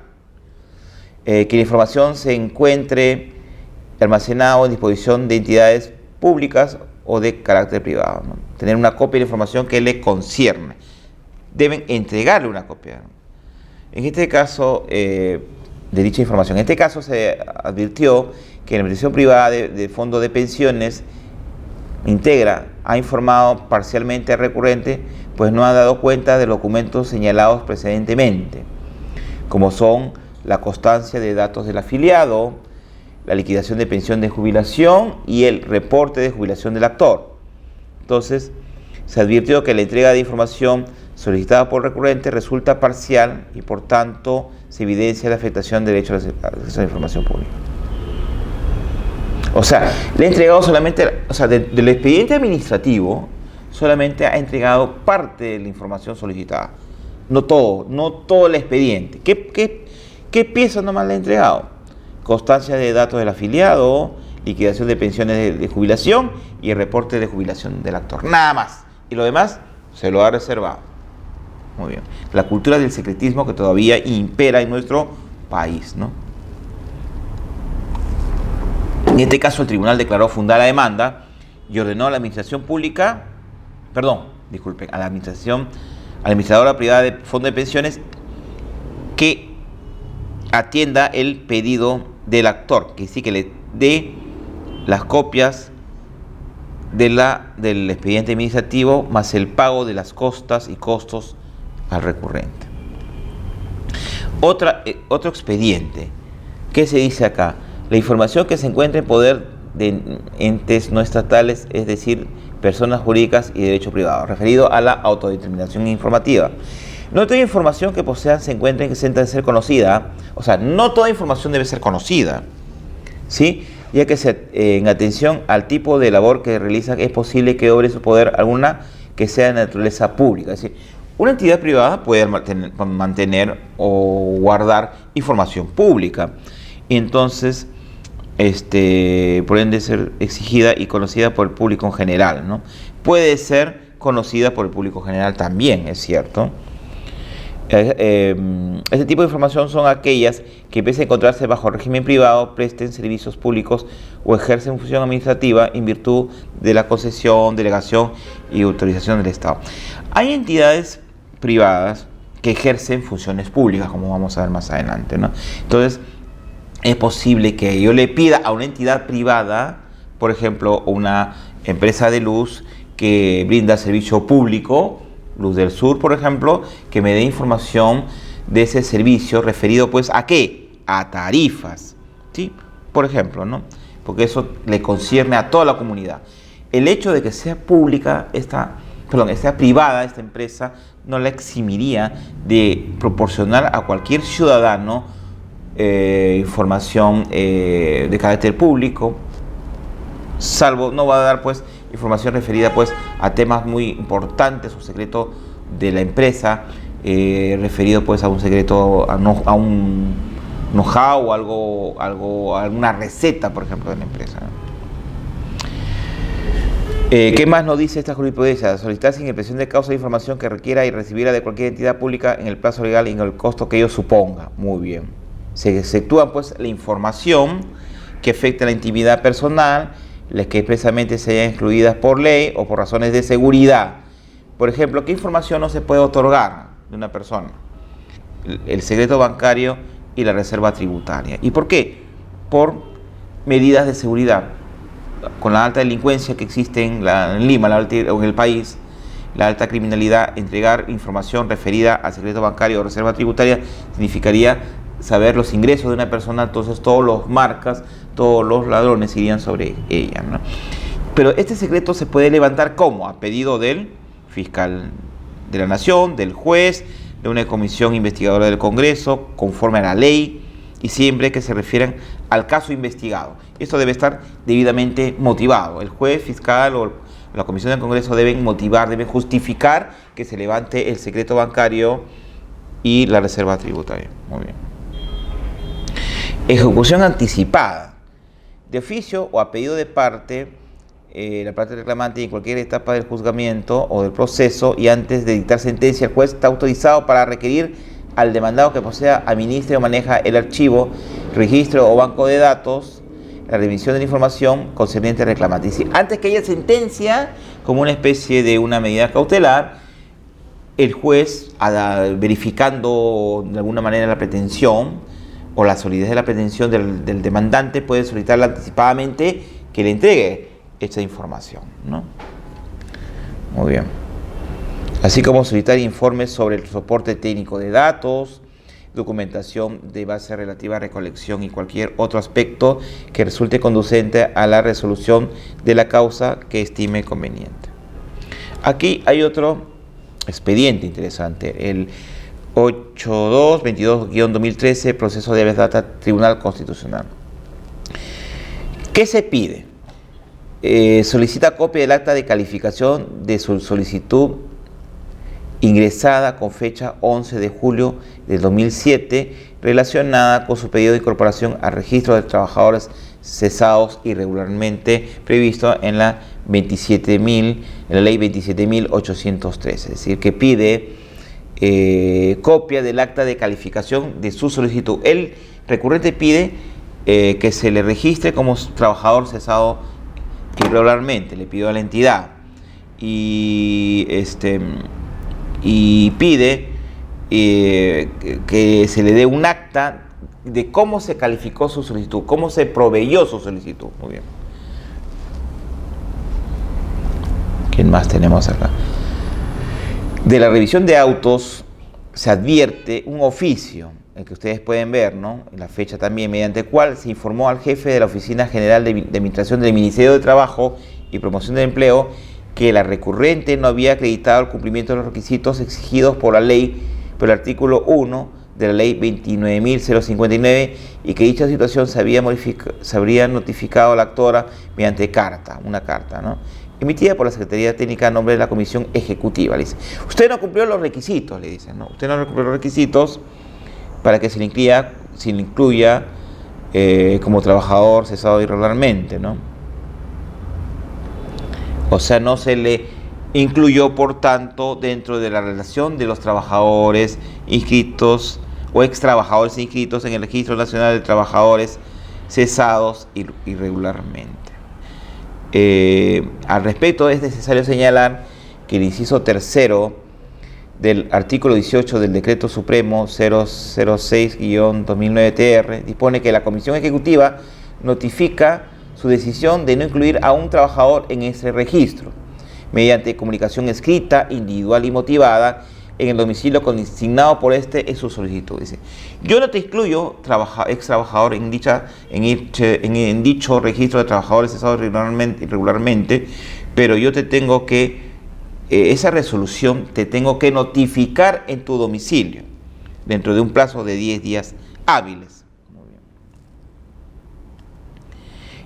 Que la información se encuentre almacenada o en disposición de entidades públicas o de carácter privado, ¿no? Tener una copia de la información que le concierne. Deben entregarle una copia. En este caso, de dicha información, en este caso se advirtió que la administración privada de fondo de pensiones ha informado parcialmente al recurrente, pues no ha dado cuenta de los documentos señalados precedentemente, como son la constancia de datos del afiliado, la liquidación de pensión de jubilación y el reporte de jubilación del actor. Entonces, se advirtió que la entrega de información solicitada por el recurrente resulta parcial y, por tanto, se evidencia la afectación del derecho a la información pública. O sea, le ha entregado solamente, del expediente administrativo, solamente ha entregado parte de la información solicitada. No todo el expediente. ¿Qué pieza nomás le ha entregado? Constancia de datos del afiliado, liquidación de pensiones de jubilación y el reporte de jubilación del actor. Nada más. Y lo demás se lo ha reservado. Muy bien. La cultura del secretismo que todavía impera en nuestro país, ¿no? En este caso, el tribunal declaró fundada la demanda y ordenó a la administración pública, a la administradora privada de fondo de pensiones que atienda el pedido del actor, que sí que le dé las copias del expediente administrativo más el pago de las costas y costos al recurrente. Otro expediente. ¿Qué se dice acá? La información que se encuentra en poder de entes no estatales, es decir, personas jurídicas y derecho privado, referido a la autodeterminación informativa. No toda información que posean se encuentre exenta de ser conocida, o sea, no toda información debe ser conocida, ¿sí? Ya que en atención al tipo de labor que realizan es posible que obre su poder alguna que sea de naturaleza pública. Es decir, una entidad privada puede mantener o guardar información pública, y entonces, por ende, ser exigida y conocida por el público en general, ¿no? Puede ser conocida por el público en general también, es cierto. Este tipo de información son aquellas que, pese a encontrarse bajo régimen privado, presten servicios públicos o ejercen función administrativa en virtud de la concesión, delegación y autorización del Estado. Hay entidades privadas que ejercen funciones públicas, como vamos a ver más adelante, ¿no? Entonces, es posible que yo le pida a una entidad privada, por ejemplo, una empresa de luz que brinda servicio público, Luz del Sur, por ejemplo, que me dé información de ese servicio referido, pues, ¿a qué? A tarifas, ¿sí? Por ejemplo, ¿no? Porque eso le concierne a toda la comunidad. El hecho de que sea pública, sea privada esta empresa, no la eximiría de proporcionar a cualquier ciudadano información de carácter público, salvo no va a dar, pues, información referida, pues, a temas muy importantes o secreto de la empresa, referido, pues, a un secreto, a un know-how o alguna receta, por ejemplo, de la empresa, ¿no? ¿Qué más nos dice esta jurisprudencia? Solicitar sin impresión de causa de información que requiera y recibirla de cualquier entidad pública en el plazo legal y en el costo que ello suponga. Muy bien. Se efectúa, pues, la información que afecta la intimidad personal, las que expresamente sean excluidas por ley o por razones de seguridad. Por ejemplo, ¿qué información no se puede otorgar de una persona? El secreto bancario y la reserva tributaria. ¿Y por qué? Por medidas de seguridad. Con la alta delincuencia que existe en Lima o en el país, la alta criminalidad, entregar información referida al secreto bancario o reserva tributaria significaría saber los ingresos de una persona, entonces todos los marcas, todos los ladrones irían sobre ella, ¿no? Pero este secreto se puede levantar ¿cómo? A pedido del fiscal de la Nación, del juez, de una comisión investigadora del Congreso, conforme a la ley, y siempre que se refieran al caso investigado. Esto debe estar debidamente motivado. El juez, fiscal o la comisión del Congreso deben motivar, deben justificar que se levante el secreto bancario y la reserva tributaria. Muy bien. Ejecución anticipada. De oficio o a pedido de parte, la parte reclamante en cualquier etapa del juzgamiento o del proceso y antes de dictar sentencia, el juez está autorizado para requerir al demandado que posea, administre o maneja el archivo, registro o banco de datos, la revisión de la información concerniente al reclamante. Es decir, antes que haya sentencia, como una especie de una medida cautelar, el juez, verificando de alguna manera la pretensión o la solidez de la pretensión del demandante, puede solicitarle anticipadamente que le entregue esta información, ¿no? Muy bien. Así como solicitar informes sobre el soporte técnico de datos, documentación de base relativa a recolección y cualquier otro aspecto que resulte conducente a la resolución de la causa que estime conveniente. Aquí hay otro expediente interesante, el 8222-2013, proceso de habeas data, Tribunal Constitucional. ¿Qué se pide? Solicita copia del acta de calificación de su solicitud ingresada con fecha 11 de julio del 2007, relacionada con su pedido de incorporación al registro de trabajadores cesados irregularmente previsto en la ley 27.813, es decir, que pide copia del acta de calificación de su solicitud. El recurrente pide que se le registre como trabajador cesado irregularmente. Le pidió a la entidad y pide que se le dé un acta de cómo se calificó su solicitud, cómo se proveyó su solicitud. Muy bien. ¿Quién más tenemos acá? De la revisión de autos se advierte un oficio, el que ustedes pueden ver, ¿no? La fecha también, mediante el cual se informó al jefe de la Oficina General de Administración del Ministerio de Trabajo y Promoción del Empleo que la recurrente no había acreditado el cumplimiento de los requisitos exigidos por la ley, por el artículo 1 de la ley 29.059, y que dicha situación se habría notificado a la actora mediante una carta, ¿no?, emitida por la Secretaría Técnica a nombre de la Comisión Ejecutiva. Le dice, usted no cumplió los requisitos, le dicen, ¿no? Usted no cumplió los requisitos para que se le incluya como trabajador cesado irregularmente, ¿no? O sea, no se le incluyó, por tanto, dentro de la relación de los trabajadores inscritos o ex trabajadores inscritos en el Registro Nacional de Trabajadores cesados irregularmente. Al respecto, es necesario señalar que el inciso tercero del artículo 18 del Decreto Supremo 006-2009-TR dispone que la Comisión Ejecutiva notifica su decisión de no incluir a un trabajador en ese registro mediante comunicación escrita, individual y motivada en el domicilio consignado por este en su solicitud. Dice, yo no te incluyo ex trabajador en dicho registro de trabajadores cesados irregularmente, pero yo te tengo que, esa resolución te tengo que notificar en tu domicilio dentro de un plazo de 10 días hábiles. Muy bien.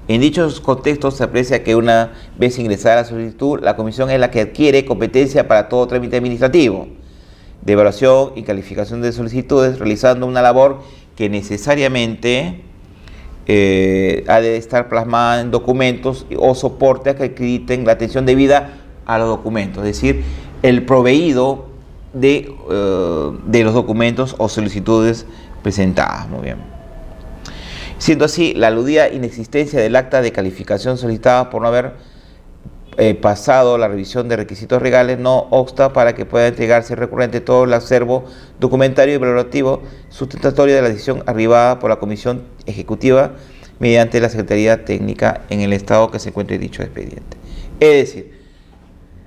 En dichos contextos se aprecia que una vez ingresada la solicitud, la comisión es la que adquiere competencia para todo trámite administrativo de evaluación y calificación de solicitudes, realizando una labor que necesariamente ha de estar plasmada en documentos o soportes que acrediten la atención debida a los documentos, es decir, el proveído de los documentos o solicitudes presentadas. Muy bien. Siendo así, la aludida inexistencia del acta de calificación solicitada por no haber pasado la revisión de requisitos legales no obsta para que pueda entregarse recurrente todo el acervo documentario y valorativo sustentatorio de la decisión arribada por la Comisión Ejecutiva mediante la Secretaría Técnica en el estado que se encuentre dicho expediente. Es decir,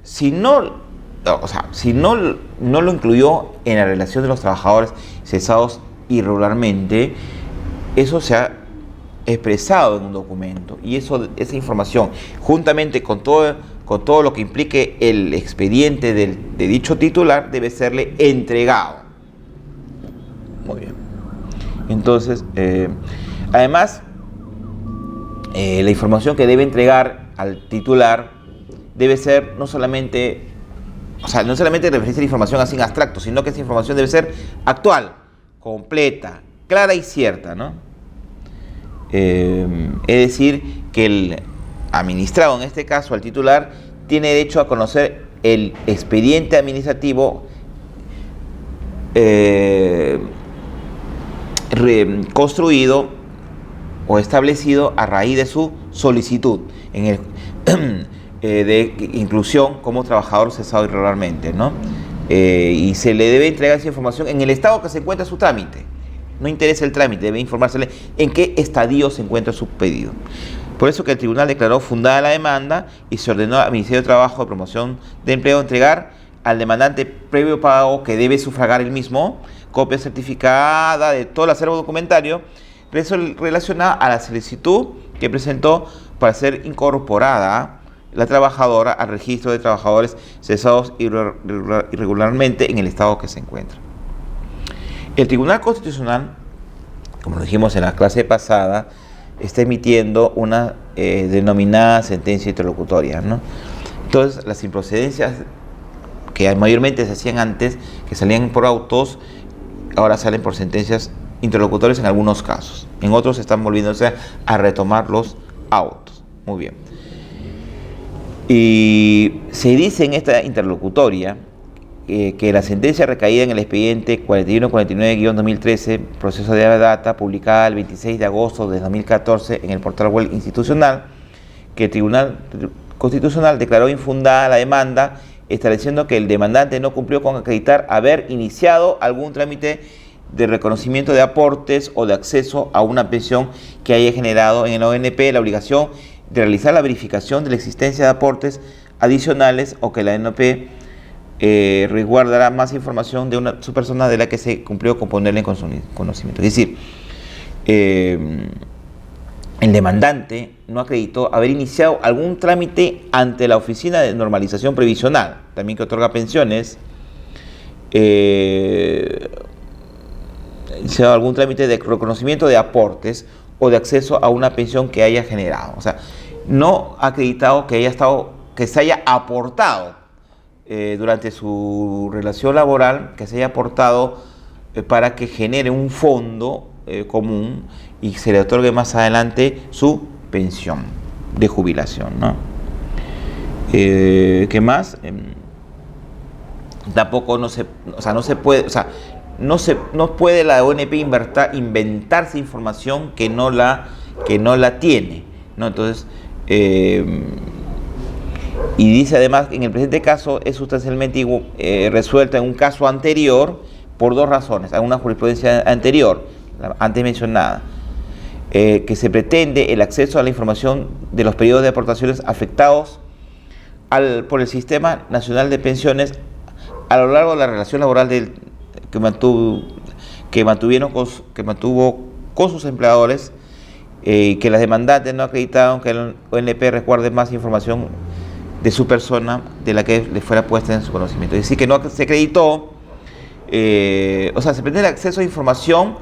si no lo incluyó en la relación de los trabajadores cesados irregularmente, eso se ha expresado en un documento, y esa información, juntamente con todo lo que implique el expediente de dicho titular, debe serle entregado. Muy bien. Entonces, además, la información que debe entregar al titular debe ser no solamente referirse a la información así en abstracto, sino que esa información debe ser actual, completa, clara y cierta, ¿no? Es decir, que el administrado, en este caso al titular, tiene derecho a conocer el expediente administrativo construido o establecido a raíz de su solicitud de inclusión como trabajador cesado irregularmente, ¿no? Y se le debe entregar esa información en el estado que se encuentra su trámite. No interesa el trámite, debe informársele en qué estadio se encuentra su pedido. Por eso que el tribunal declaró fundada la demanda y se ordenó al Ministerio de Trabajo y Promoción de Empleo entregar al demandante, previo pago que debe sufragar el mismo, copia certificada de todo el acervo documentario relacionada a la solicitud que presentó para ser incorporada la trabajadora al registro de trabajadores cesados irregularmente en el estado que se encuentra. El Tribunal Constitucional, como lo dijimos en la clase pasada, está emitiendo una denominada sentencia interlocutoria, ¿no? Entonces, las improcedencias que mayormente se hacían antes, que salían por autos, ahora salen por sentencias interlocutorias en algunos casos. En otros están volviéndose a retomar los autos. Muy bien. Y se dice en esta interlocutoria que la sentencia recaída en el expediente 4149-2013, proceso de data, publicada el 26 de agosto de 2014 en el portal web institucional, que el Tribunal Constitucional declaró infundada la demanda, estableciendo que el demandante no cumplió con acreditar haber iniciado algún trámite de reconocimiento de aportes o de acceso a una pensión que haya generado en el ONP la obligación de realizar la verificación de la existencia de aportes adicionales o que la ONP resguardará más información de su persona de la que se cumplió con ponerle en conocimiento. Es decir, el demandante no acreditó haber iniciado algún trámite ante la Oficina de Normalización Previsional, también que otorga pensiones, iniciado algún trámite de reconocimiento de aportes o de acceso a una pensión que haya generado. O sea, no ha acreditado que se haya aportado durante su relación laboral, que se haya aportado para que genere un fondo común y se le otorgue más adelante su pensión de jubilación, ¿no? ¿Qué más? Tampoco no puede la ONP inventarse información que no la tiene, ¿no? Entonces, y dice además que en el presente caso es sustancialmente resuelta en un caso anterior por dos razones, a una jurisprudencia anterior, antes mencionada, que se pretende el acceso a la información de los periodos de aportaciones afectados por el Sistema Nacional de Pensiones a lo largo de la relación laboral que mantuvo con sus empleadores, que las demandantes no acreditaron que el ONP resguarde más información de su persona de la que le fuera puesta en su conocimiento. Es decir, que no se acreditó, se pretende el acceso a información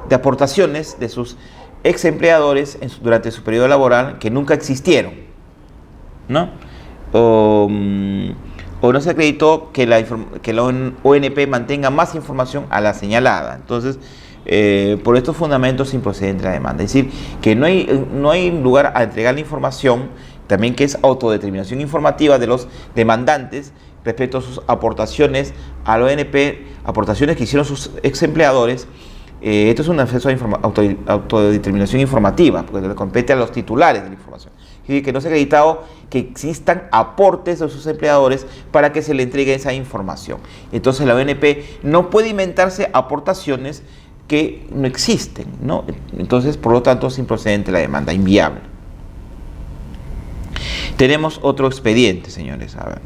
de aportaciones de sus ex empleadores durante su periodo laboral que nunca existieron, ¿no? O no se acreditó que la ONP mantenga más información a la señalada. Entonces, por estos fundamentos es improcedente la demanda. Es decir, que no hay lugar a entregar la información, también que es autodeterminación informativa de los demandantes respecto a sus aportaciones a la ONP, aportaciones que hicieron sus ex empleadores. Esto es un acceso a autodeterminación informativa, porque le compete a los titulares de la información. Es decir, que no se ha acreditado que existan aportes de sus empleadores para que se le entregue esa información. Entonces la ONP no puede inventarse aportaciones que no existen, ¿no? Entonces, por lo tanto, es improcedente la demanda, inviable. Tenemos otro expediente, señores. A ver.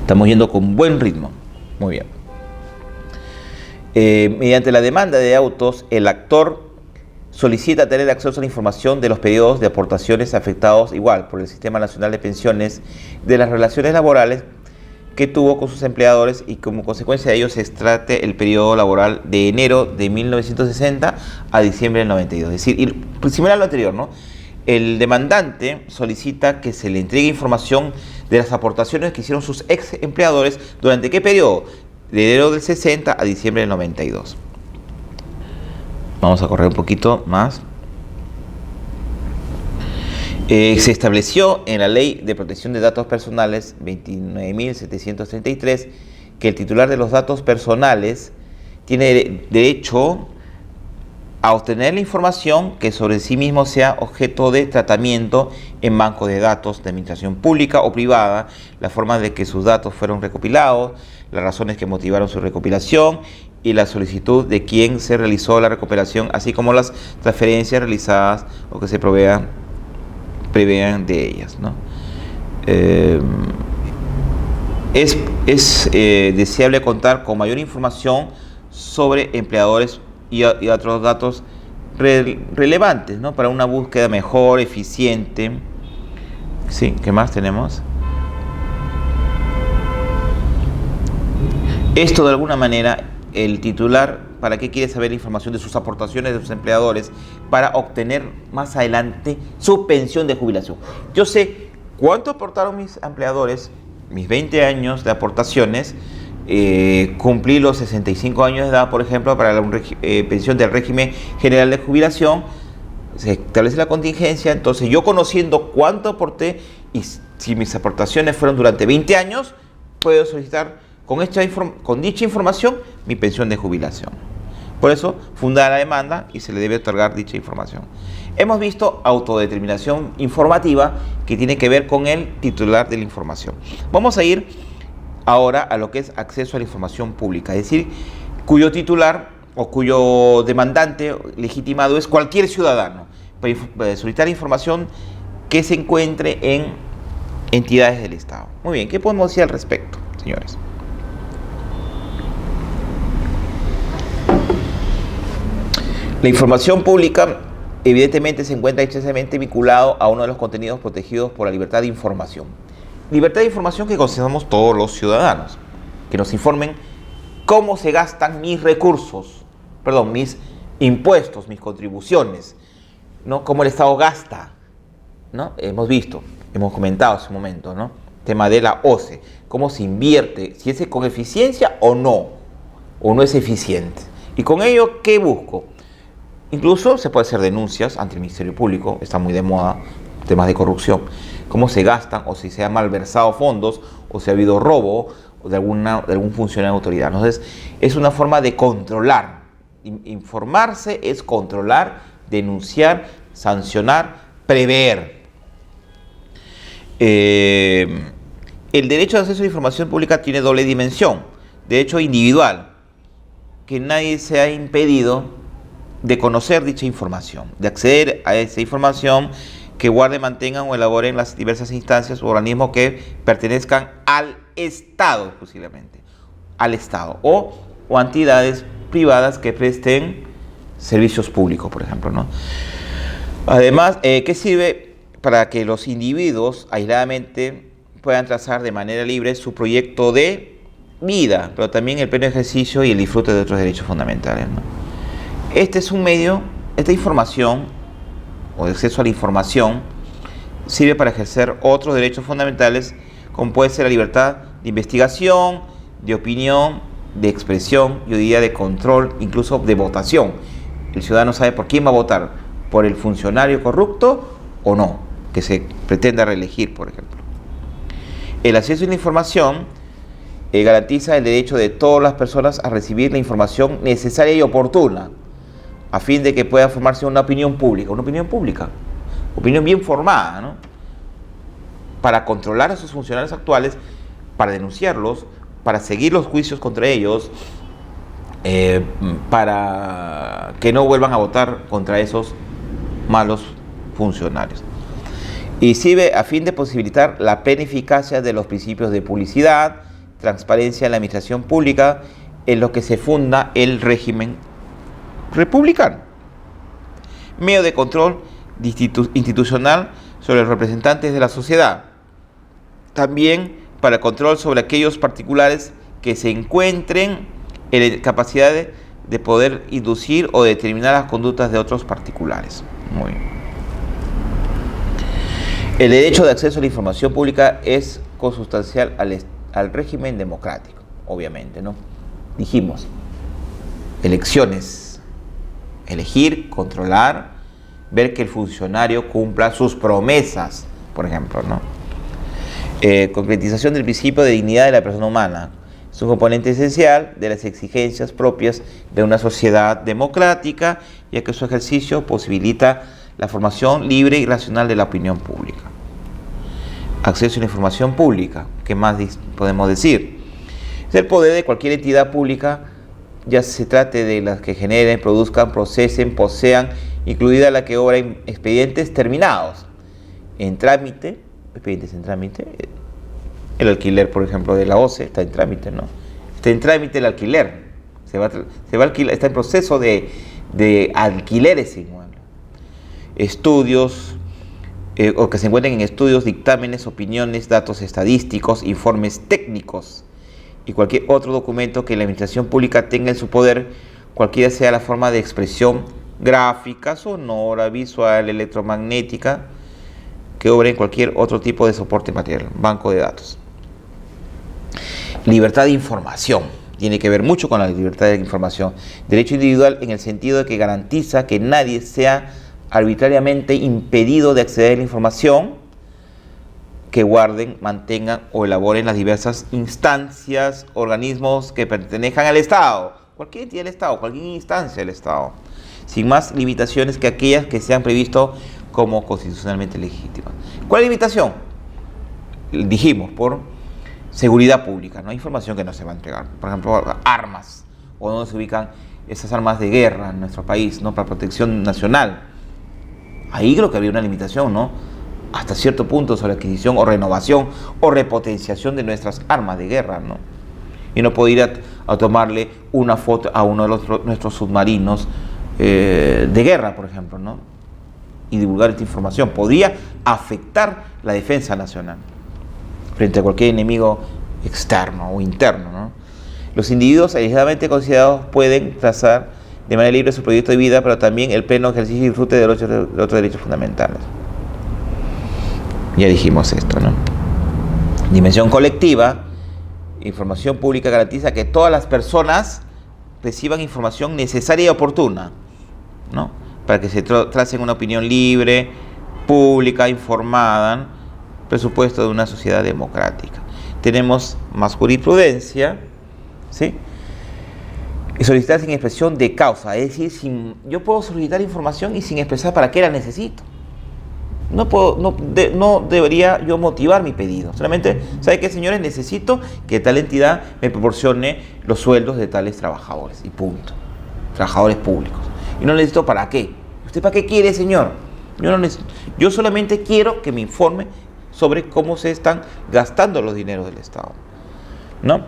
Estamos yendo con buen ritmo. Muy bien. Mediante la demanda de autos, el actor solicita tener acceso a la información de los periodos de aportaciones afectados igual por el Sistema Nacional de Pensiones, de las relaciones laborales que tuvo con sus empleadores y como consecuencia de ello se extrate el periodo laboral de enero de 1960 a diciembre del 92. Es decir, similar a lo anterior, ¿no? El demandante solicita que se le entregue información de las aportaciones que hicieron sus ex empleadores durante qué periodo, de enero del 60 a diciembre del 92. Vamos a correr un poquito más. Se estableció en la Ley de Protección de Datos Personales 29.733 que el titular de los datos personales tiene derecho a obtener la información que sobre sí mismo sea objeto de tratamiento en bancos de datos de administración pública o privada, la forma de que sus datos fueron recopilados, las razones que motivaron su recopilación y la solicitud de quien se realizó la recopilación, así como las transferencias realizadas o que se prevean de ellas, ¿no? Es deseable contar con mayor información sobre empleadores y otros datos relevantes, ¿no? Para una búsqueda mejor, eficiente. Sí, ¿qué más tenemos? Esto de alguna manera, el titular, ¿para qué quiere saber la información de sus aportaciones de sus empleadores? Para obtener más adelante su pensión de jubilación. Yo sé cuánto aportaron mis empleadores, mis 20 años de aportaciones, cumplí los 65 años de edad, por ejemplo, para la pensión del régimen general de jubilación, se establece la contingencia, entonces yo conociendo cuánto aporté y Si mis aportaciones fueron durante 20 años, puedo solicitar con dicha información mi pensión de jubilación. Por eso, fundada la demanda y se le debe otorgar dicha información. Hemos visto autodeterminación informativa que tiene que ver con el titular de la información. Vamos a ir ahora a lo que es acceso a la información pública, es decir, cuyo titular o cuyo demandante legitimado es cualquier ciudadano para solicitar información que se encuentre en entidades del Estado. Muy bien, ¿qué podemos decir al respecto, señores? La información pública evidentemente se encuentra estrechamente vinculado a uno de los contenidos protegidos por la libertad de información. Libertad de información que consideramos todos los ciudadanos, que nos informen cómo se gastan mis recursos, mis impuestos, mis contribuciones, ¿no? Cómo el Estado gasta, ¿no? Hemos visto, hemos comentado hace un momento, ¿no? Tema de la OCE, cómo se invierte, si es con eficiencia o no es eficiente. Y con ello, ¿qué busco? Incluso se puede hacer denuncias ante el Ministerio Público, está muy de moda, temas de corrupción, cómo se gastan o si se han malversado fondos o si ha habido robo de algún funcionario de autoridad. Entonces, es una forma de controlar. Informarse es controlar, denunciar, sancionar, prever. El derecho de acceso a la información pública tiene doble dimensión. Derecho individual, que nadie se ha impedido de conocer dicha información, de acceder a esa información que guarden, mantengan o elaboren las diversas instancias u organismos que pertenezcan al Estado exclusivamente, al Estado, o entidades privadas que presten servicios públicos, por ejemplo, ¿no? Además, ¿qué sirve? Para que los individuos aisladamente puedan trazar de manera libre su proyecto de vida, pero también el pleno ejercicio y el disfrute de otros derechos fundamentales, ¿no? Este es un medio, esta información o el acceso a la información sirve para ejercer otros derechos fundamentales como puede ser la libertad de investigación, de opinión, de expresión y hoy día de control, incluso de votación. El ciudadano sabe por quién va a votar, por el funcionario corrupto o no, que se pretenda reelegir, por ejemplo. El acceso a la información garantiza el derecho de todas las personas a recibir la información necesaria y oportuna, a fin de que pueda formarse una opinión pública, opinión bien formada, ¿no? Para controlar a sus funcionarios actuales, para denunciarlos, para seguir los juicios contra ellos, para que no vuelvan a votar contra esos malos funcionarios. Y sirve a fin de posibilitar la plena eficacia de los principios de publicidad, transparencia en la administración pública, en lo que se funda el régimen republicano. Medio de control institucional sobre los representantes de la sociedad. También para control sobre aquellos particulares que se encuentren en capacidad de poder inducir o determinar las conductas de otros particulares. Muy bien. El derecho de acceso a la información pública es consustancial al régimen democrático, obviamente, ¿no? Dijimos, elecciones. Elegir, controlar, ver que el funcionario cumpla sus promesas, por ejemplo, ¿no? Concretización del principio de dignidad de la persona humana. Es un componente esencial de las exigencias propias de una sociedad democrática, ya que su ejercicio posibilita la formación libre y racional de la opinión pública. Acceso a la información pública. ¿Qué más podemos decir? Es el poder de cualquier entidad pública, ya se trate de las que generen, produzcan, procesen, posean, incluida la que obra en expedientes terminados, expedientes en trámite. El alquiler, por ejemplo, de la OCE está en trámite, ¿no? Está en trámite el alquiler, se va a alquilar, está en proceso de alquiler ese inmueble. Estudios, o que se encuentren en estudios, dictámenes, opiniones, datos estadísticos, informes técnicos, y cualquier otro documento que la administración pública tenga en su poder, cualquiera sea la forma de expresión gráfica, sonora, visual, electromagnética, que obre en cualquier otro tipo de soporte material, banco de datos. Libertad de información, tiene que ver mucho con la libertad de información. Derecho individual en el sentido de que garantiza que nadie sea arbitrariamente impedido de acceder a la información que guarden, mantengan o elaboren las diversas instancias, organismos que pertenezcan al Estado, cualquier entidad del Estado, cualquier instancia del Estado, sin más limitaciones que aquellas que se han previsto como constitucionalmente legítimas. ¿Cuál limitación? Dijimos, por seguridad pública, no hay información que no se va a entregar. Por ejemplo, armas, o dónde se ubican esas armas de guerra en nuestro país, ¿no? Para protección nacional. Ahí creo que había una limitación, ¿no? Hasta cierto punto sobre adquisición o renovación o repotenciación de nuestras armas de guerra, ¿no? Y no puedo ir a tomarle una foto a uno de nuestros submarinos de guerra, por ejemplo, ¿no? Y divulgar esta información. Podría afectar la defensa nacional frente a cualquier enemigo externo o interno, ¿no? Los individuos aisladamente considerados pueden trazar de manera libre su proyecto de vida, pero también el pleno ejercicio y disfrute de otros derechos fundamentales. Ya dijimos esto, ¿no? Dimensión colectiva, información pública garantiza que todas las personas reciban información necesaria y oportuna, ¿no? Para que se tracen una opinión libre, pública, informada, presupuesto de una sociedad democrática. Tenemos más jurisprudencia, ¿sí? Y solicitar sin expresión de causa, es decir, yo puedo solicitar información y sin expresar para qué la necesito. No debería yo motivar mi pedido. Solamente, ¿sabe qué, señores? Necesito que tal entidad me proporcione los sueldos de tales trabajadores. Y punto. Trabajadores públicos. Y no necesito para qué. ¿Usted para qué quiere, señor? Yo solamente quiero que me informe sobre cómo se están gastando los dineros del Estado, ¿no?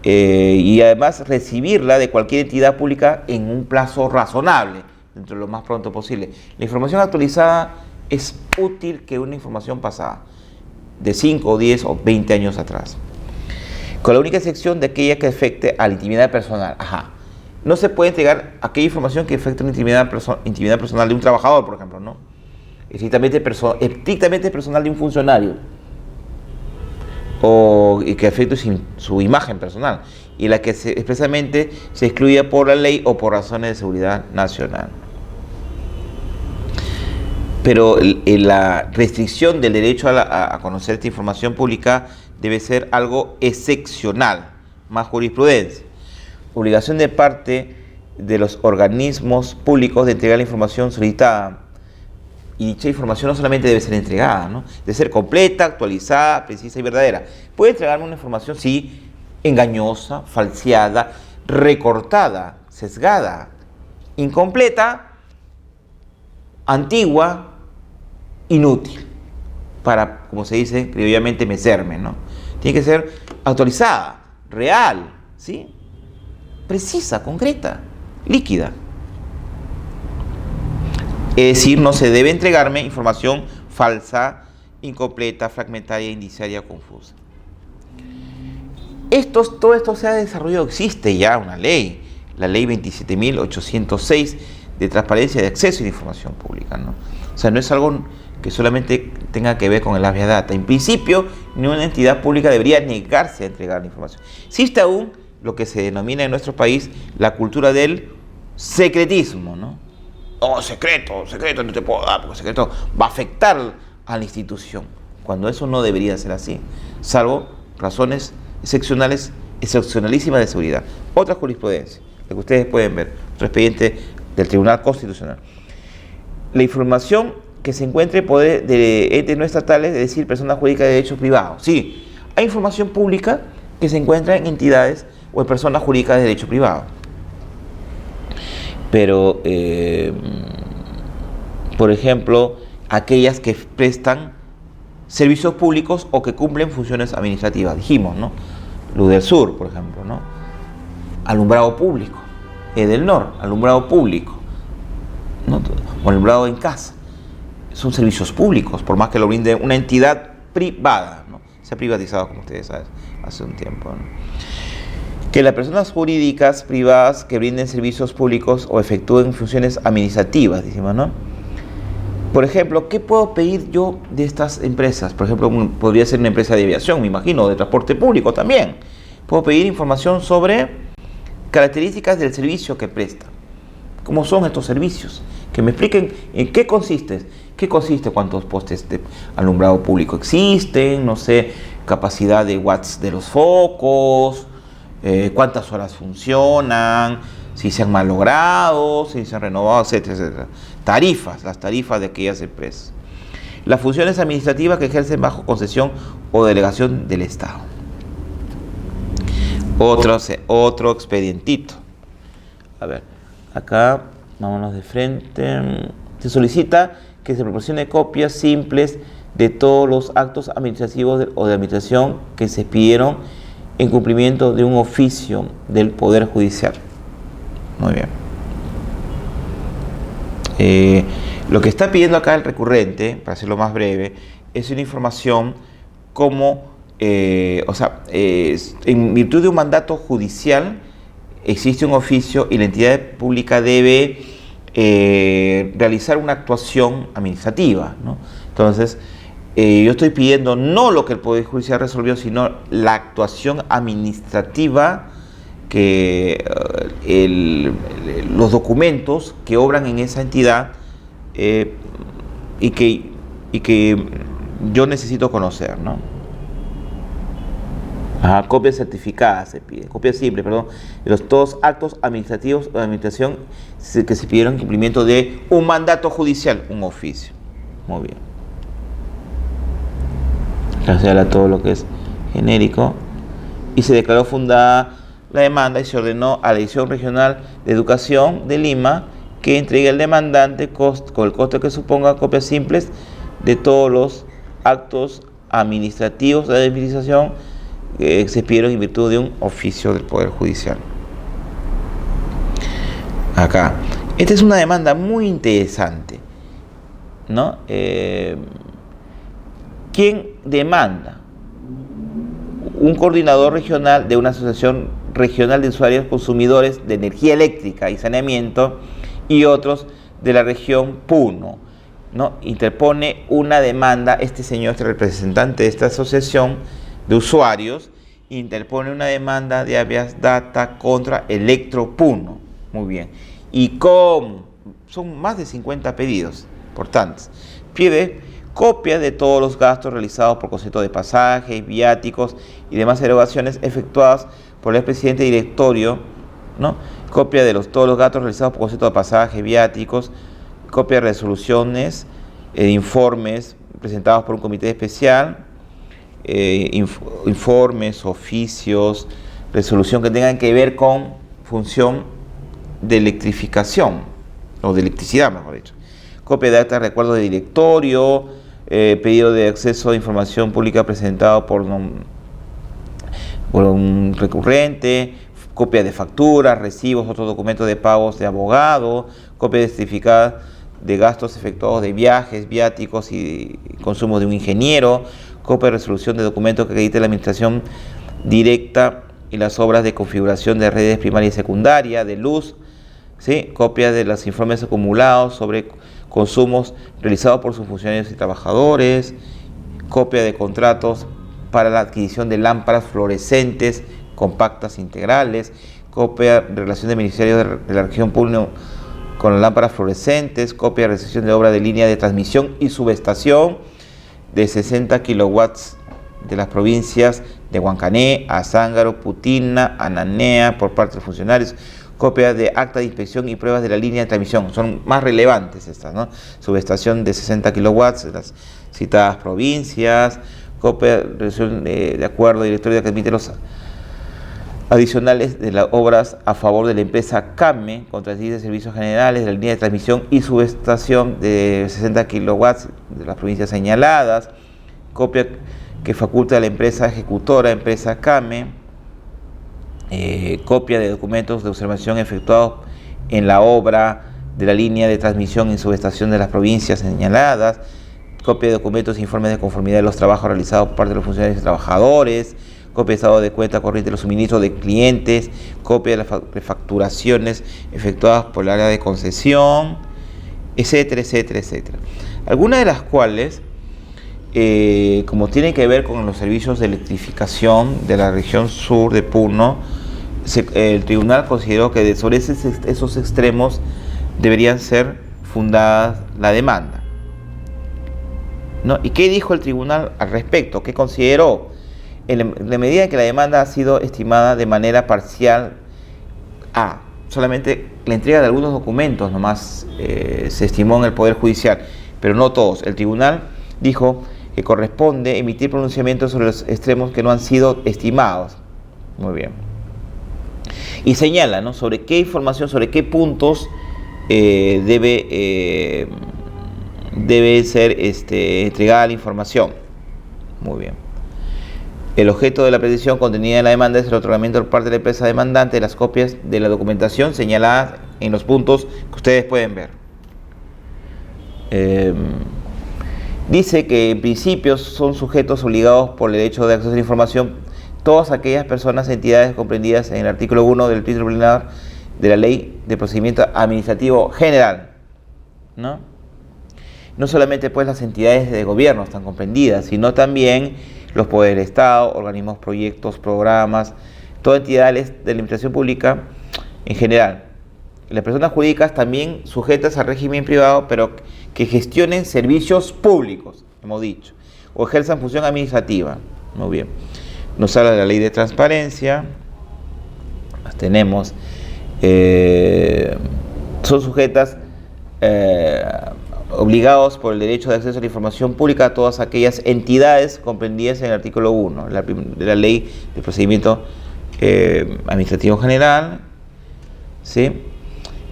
Y además recibirla de cualquier entidad pública en un plazo razonable, dentro de lo más pronto posible. La información actualizada es útil que una información pasada, de 5, 10 o 20 años atrás, con la única excepción de aquella que afecte a la intimidad personal. No se puede entregar aquella información que afecte a la intimidad personal de un trabajador, por ejemplo, ¿no? Estrictamente personal de un funcionario, y que afecte su imagen personal, y la que expresamente se excluya por la ley o por razones de seguridad nacional. Pero la restricción del derecho a conocer esta información pública debe ser algo excepcional, más jurisprudencia. Obligación de parte de los organismos públicos de entregar la información solicitada. Y dicha información no solamente debe ser entregada, ¿no? Debe ser completa, actualizada, precisa y verdadera. Puede entregarme una información, sí, engañosa, falseada, recortada, sesgada, incompleta, antigua, inútil, para, como se dice criollamente, mecerme, ¿no? Tiene que ser actualizada, real, ¿sí? Precisa, concreta, líquida. Es decir, no se debe entregarme información falsa, incompleta, fragmentaria, indiciaria, confusa. Todo esto se ha desarrollado, existe ya una ley, la ley 27.806 de transparencia de acceso a la información pública, ¿no? O sea, no es algo que solamente tenga que ver con el habeas data. En principio, ninguna entidad pública debería negarse a entregar la información. Existe aún lo que se denomina en nuestro país la cultura del secretismo, ¿no? Oh, secreto, no te puedo dar, porque secreto va a afectar a la institución, cuando eso no debería ser así, salvo razones excepcionalísimas de seguridad. Otra jurisprudencia, la que ustedes pueden ver, otro expediente del Tribunal Constitucional. La información que se encuentre en poder de entes no estatales, es decir, personas jurídicas de derecho privado. Sí, hay información pública que se encuentra en entidades o en personas jurídicas de derecho privado. Pero, por ejemplo, aquellas que prestan servicios públicos o que cumplen funciones administrativas, dijimos, ¿no? Luz del Sur, por ejemplo, ¿no? Alumbrado público, Edelnor, alumbrado público, ¿no? O alumbrado en casa. Son servicios públicos, por más que lo brinde una entidad privada, ¿no? Se ha privatizado, como ustedes saben, hace un tiempo, ¿no? Que las personas jurídicas privadas que brinden servicios públicos o efectúen funciones administrativas, decimos, ¿no? Por ejemplo, ¿qué puedo pedir yo de estas empresas? Por ejemplo, podría ser una empresa de aviación, me imagino, de transporte público también. Puedo pedir información sobre características del servicio que presta. cómo son estos servicios, que me expliquen en qué consiste, cuántos postes de alumbrado público existen, no sé, capacidad de watts de los focos, cuántas horas funcionan, si se han malogrado, si se han renovado, etcétera, etcétera. Las tarifas de aquellas empresas. Las funciones administrativas que ejercen bajo concesión o delegación del Estado. Otro expedientito. A ver, acá, vámonos de frente. Se solicita que se proporcione copias simples de todos los actos administrativos o de administración que se pidieron en cumplimiento de un oficio del Poder Judicial. Muy bien. Lo que está pidiendo acá el recurrente, para hacerlo más breve, es una información como, en virtud de un mandato judicial, existe un oficio y la entidad pública debe realizar una actuación administrativa, ¿no? Entonces, yo estoy pidiendo no lo que el Poder Judicial resolvió, sino la actuación administrativa, que los documentos que obran en esa entidad y que yo necesito conocer, ¿no? Copia certificada se pide, copia simple, perdón, de los todos actos administrativos o de administración que se pidieron en cumplimiento de un mandato judicial, un oficio. Muy bien. Cancela todo lo que es genérico. Y se declaró fundada la demanda y se ordenó a la Dirección Regional de Educación de Lima que entregue al demandante con el costo que suponga copias simples de todos los actos administrativos de administración que se pidieron en virtud de un oficio del Poder Judicial. Acá, esta es una demanda muy interesante, ¿no? ¿Quién demanda? Un coordinador regional de una asociación regional de usuarios consumidores de energía eléctrica y saneamiento y otros de la región Puno, ¿no? Interpone una demanda, este representante de esta asociación de usuarios, interpone una demanda de habeas data contra Electropuno. Muy bien. ¿Y cómo? Son más de 50 pedidos, importantes. Pide copia de todos los gastos realizados por concepto de pasajes, viáticos y demás erogaciones efectuadas por el presidente directorio, ¿no? Copia de todos los gastos realizados por concepto de pasajes, viáticos, copia de resoluciones, informes presentados por un comité especial, informes, oficios, resolución que tengan que ver con función de electrificación, o de electricidad, mejor dicho. Copia de acta de recuerdo de directorio, pedido de acceso a información pública presentado por un recurrente, copia de facturas, recibos, otros documentos de pagos de abogado, copia certificada de gastos efectuados de viajes, viáticos y consumo de un ingeniero, copia de resolución de documentos que acredite la administración directa y las obras de configuración de redes primaria y secundaria, de luz, ¿sí? Copia de los informes acumulados sobre consumos realizados por sus funcionarios y trabajadores, copia de contratos para la adquisición de lámparas fluorescentes compactas integrales, copia de relación del Ministerio de la Región Puno con las lámparas fluorescentes, copia de recepción de obra de línea de transmisión y subestación de 60 kilowatts de las provincias de Huancané, Azángaro, Putina, Ananea por parte de los funcionarios, copia de acta de inspección y pruebas de la línea de transmisión, son más relevantes estas, ¿no? Subestación de 60 kilowatts de las citadas provincias, copia de acuerdo directorio que admite los adicionales de las obras a favor de la empresa CAME, contratista de servicios generales de la línea de transmisión y subestación de 60 kilowatts de las provincias señaladas, copia que faculta a la empresa ejecutora, empresa CAME, copia de documentos de observación efectuados en la obra de la línea de transmisión y subestación de las provincias señaladas, copia de documentos e informes de conformidad de los trabajos realizados por parte de los funcionarios y trabajadores, copia de estado de cuenta corriente de los suministros de clientes, copia de las refacturaciones efectuadas por el área de concesión, etcétera, etcétera, etcétera. Algunas de las cuales, como tienen que ver con los servicios de electrificación de la región sur de Puno, el tribunal consideró que sobre esos extremos deberían ser fundadas la demanda, ¿no? ¿Y qué dijo el tribunal al respecto? ¿Qué consideró? En la medida en que la demanda ha sido estimada de manera parcial a solamente la entrega de algunos documentos nomás se estimó en el Poder Judicial, pero no todos. El tribunal dijo que corresponde emitir pronunciamientos sobre los extremos que no han sido estimados. Muy bien. Y señala, ¿no?, sobre qué información, sobre qué puntos debe ser entregada la información. Muy bien. El objeto de la petición contenida en la demanda es el otorgamiento por parte de la empresa demandante de las copias de la documentación señaladas en los puntos que ustedes pueden ver. Dice que en principio son sujetos obligados por el derecho de acceso a la información todas aquellas personas, entidades comprendidas en el artículo 1 del título preliminar de la Ley de Procedimiento Administrativo General, ¿no? No solamente pues las entidades de gobierno están comprendidas, sino también los poderes del Estado, organismos, proyectos, programas, todas entidades de la administración pública en general. Las personas jurídicas también sujetas al régimen privado, pero que gestionen servicios públicos, hemos dicho, o ejerzan función administrativa. Muy bien. Nos habla de la ley de transparencia. Las tenemos. Son sujetas obligados por el derecho de acceso a la información pública a todas aquellas entidades comprendidas en el artículo 1 de la Ley de Procedimiento Administrativo General, ¿sí?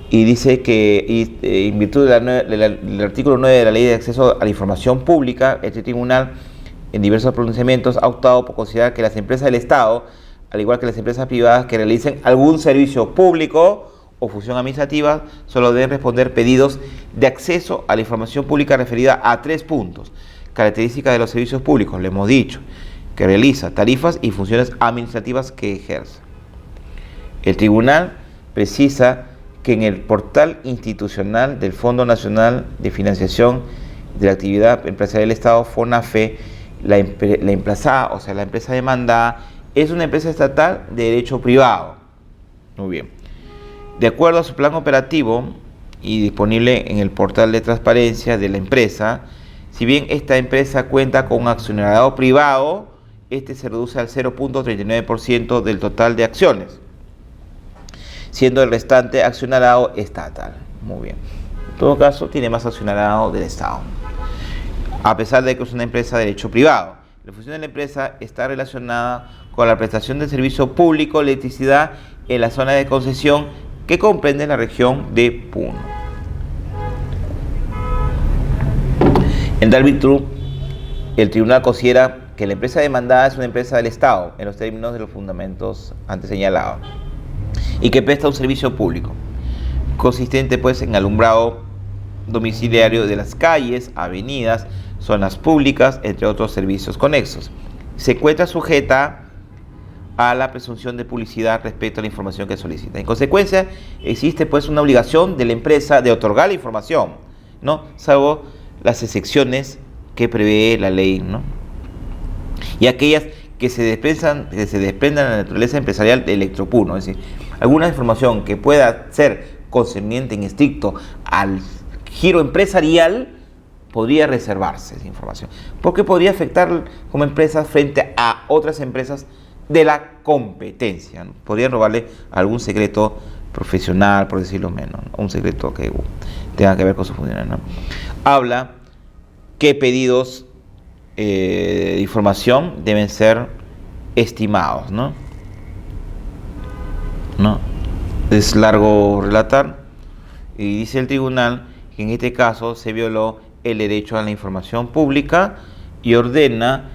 Y dice que en virtud del artículo 9 de la Ley de Acceso a la Información Pública, este tribunal, en diversos pronunciamientos, ha optado por considerar que las empresas del Estado, al igual que las empresas privadas que realicen algún servicio público o función administrativa, solo deben responder pedidos de acceso a la información pública referida a 3 puntos. Características de los servicios públicos, le hemos dicho, que realiza, tarifas y funciones administrativas que ejerce. El tribunal precisa que en el portal institucional del Fondo Nacional de Financiación de la Actividad Empresarial del Estado, FONAFE, la emplazada, o sea, la empresa demandada, es una empresa estatal de derecho privado. Muy bien. De acuerdo a su plan operativo y disponible en el portal de transparencia de la empresa, si bien esta empresa cuenta con un accionariado privado, este se reduce al 0.39% del total de acciones, siendo el restante accionariado estatal. Muy bien. En todo caso, tiene más accionariado del Estado, a pesar de que es una empresa de derecho privado. La función de la empresa está relacionada con la prestación de servicio público de electricidad en la zona de concesión que comprende la región de Puno. En tal virtud, el tribunal considera que la empresa demandada es una empresa del Estado en los términos de los fundamentos antes señalados y que presta un servicio público consistente pues en alumbrado domiciliario de las calles, avenidas, zonas públicas, entre otros servicios conexos. Se encuentra sujeta a la presunción de publicidad respecto a la información que solicita. En consecuencia, existe pues una obligación de la empresa de otorgar la información, ¿no?, salvo las excepciones que prevé la ley, ¿no?, y aquellas que se desprendan de la naturaleza empresarial de Electropuno, es decir, alguna información que pueda ser concerniente en estricto al giro empresarial podría reservarse esa información, porque podría afectar como empresa frente a otras empresas de la competencia, ¿no? Podrían robarle algún secreto profesional, por decirlo menos, ¿no?, un secreto que tenga que ver con su funciones, ¿no? Habla qué pedidos de información deben ser estimados, ¿no? Es largo relatar, y dice el tribunal que en este caso se violó el derecho a la información pública y ordena,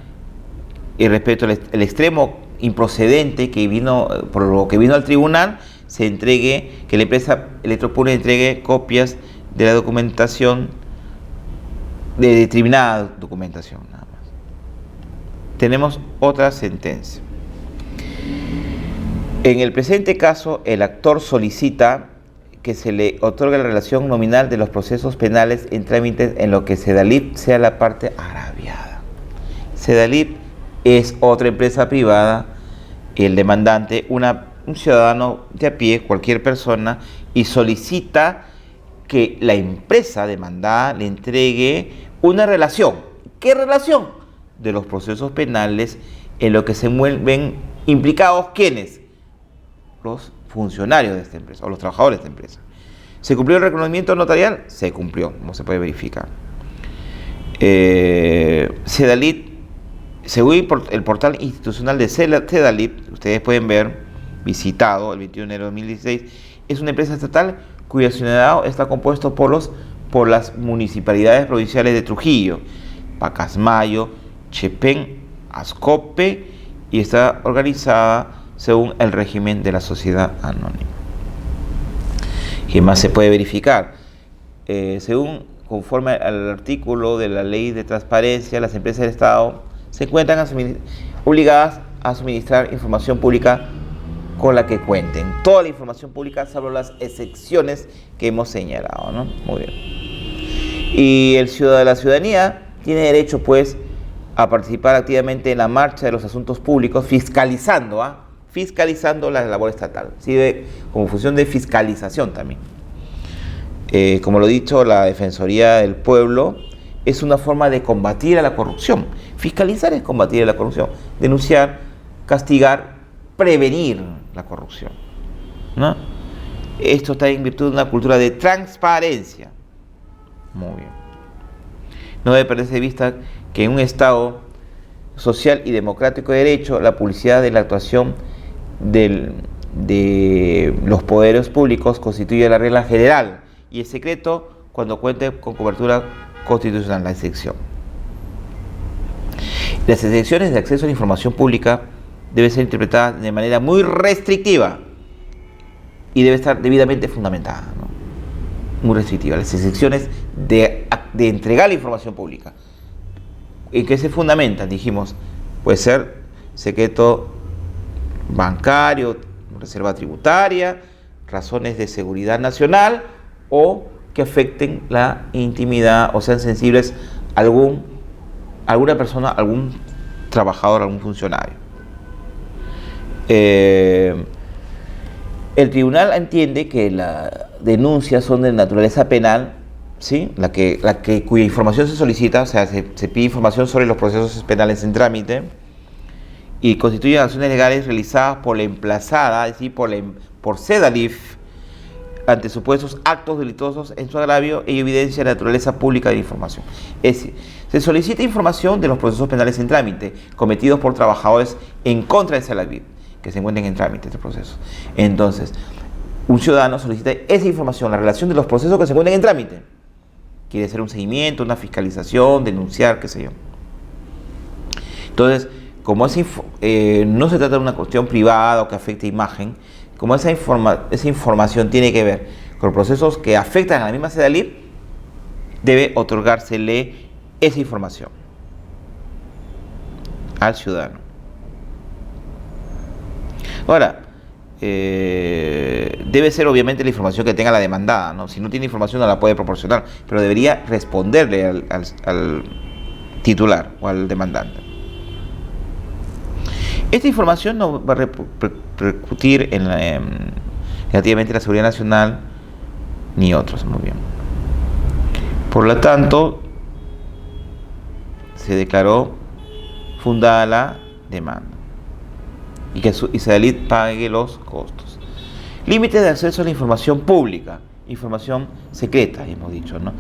y respecto al extremo improcedente que vino, por lo que vino al tribunal, se entregue, que la empresa Electropuno entregue copias de la documentación, de determinada documentación, nada más. Tenemos otra sentencia. En el presente caso, el actor solicita que se le otorgue la relación nominal de los procesos penales en trámites en lo que Sedalip sea la parte agraviada. Sedalip es otra empresa privada y el demandante un ciudadano de a pie, cualquier persona, y solicita que la empresa demandada le entregue una relación. ¿Qué relación? De los procesos penales en lo que se mueven implicados, ¿quiénes? Los funcionarios de esta empresa o los trabajadores de esta empresa. ¿Se cumplió el reconocimiento notarial? Se cumplió, como se puede verificar. Cedalit, según el portal institucional de Cedalit, ustedes pueden ver, visitado el 21 de enero de 2016, es una empresa estatal cuyo accionariado está compuesto por las municipalidades provinciales de Trujillo, Pacasmayo, Chepén, Ascope, y está organizada según el régimen de la sociedad anónima. ¿Qué más se puede verificar? Conforme al artículo de la Ley de Transparencia, las empresas del Estado se encuentran obligadas a suministrar información pública con la que cuenten. Toda la información pública, salvo las excepciones que hemos señalado, ¿no? Muy bien. Y la ciudadanía tiene derecho, pues, a participar activamente en la marcha de los asuntos públicos, fiscalizando la labor estatal. Sirve como función de fiscalización también. Como lo he dicho, la Defensoría del Pueblo es una forma de combatir a la corrupción. Fiscalizar es combatir a la corrupción. Denunciar, castigar, prevenir la corrupción, ¿no? Esto está en virtud de una cultura de transparencia. Muy bien. No debe perderse de vista que en un Estado social y democrático de derecho, la publicidad de la actuación de los poderes públicos constituye la regla general y el secreto cuando cuente con cobertura constitucional, la excepción. Las excepciones de acceso a la información pública deben ser interpretadas de manera muy restrictiva y debe estar debidamente fundamentada, ¿no? Muy restrictiva. Las excepciones de entregar la información pública. ¿En qué se fundamentan? Dijimos, puede ser secreto bancario, reserva tributaria, razones de seguridad nacional o que afecten la intimidad o sean sensibles a alguna persona, algún trabajador, algún funcionario. El tribunal entiende que las denuncias son de naturaleza penal, ¿sí? Cuya información se solicita, o sea, se pide información sobre los procesos penales en trámite y constituyen acciones legales realizadas por la emplazada, es decir, por Cedalif, ante supuestos actos delitosos en su agravio y evidencia la naturaleza pública de la información. Es decir, se solicita información de los procesos penales en trámite cometidos por trabajadores en contra de Cedalif, que se encuentren en trámite este proceso. Entonces, un ciudadano solicita esa información, la relación de los procesos que se encuentran en trámite. Quiere hacer un seguimiento, una fiscalización, denunciar, qué sé yo. Entonces, como no se trata de una cuestión privada o que afecte imagen, como esa información tiene que ver con procesos que afectan a la misma Cedalif, debe otorgársele esa información al ciudadano. Ahora, debe ser obviamente la información que tenga la demandada, ¿no? Si no tiene información no la puede proporcionar, pero debería responderle al titular o al demandante. Esta información no va a repercutir negativamente en la seguridad nacional ni otros, muy bien. Por lo tanto, se declaró fundada la demanda y que Cedalif pague los costos. Límites de acceso a la información pública, información secreta, hemos dicho, ¿no?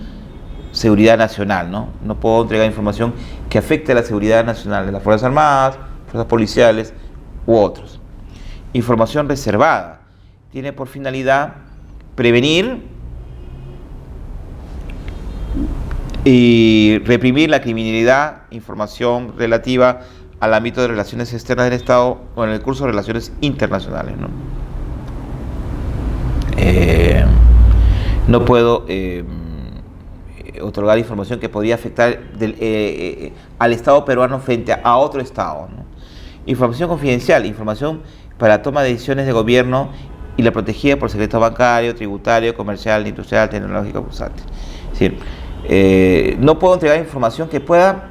Seguridad nacional, ¿no? No puedo entregar información que afecte a la seguridad nacional de las Fuerzas Armadas, Fuerzas Policiales u otros. Información reservada. Tiene por finalidad prevenir y reprimir la criminalidad, información relativa al ámbito de relaciones externas del Estado o en el curso de relaciones internacionales, ¿no? No puedo otorgar información que podría afectar al Estado peruano frente a otro Estado, ¿no? Información confidencial, información para toma de decisiones de gobierno y la protegida por secreto bancario, tributario, comercial, industrial, tecnológico, bursátil. Es decir, no puedo entregar información que pueda,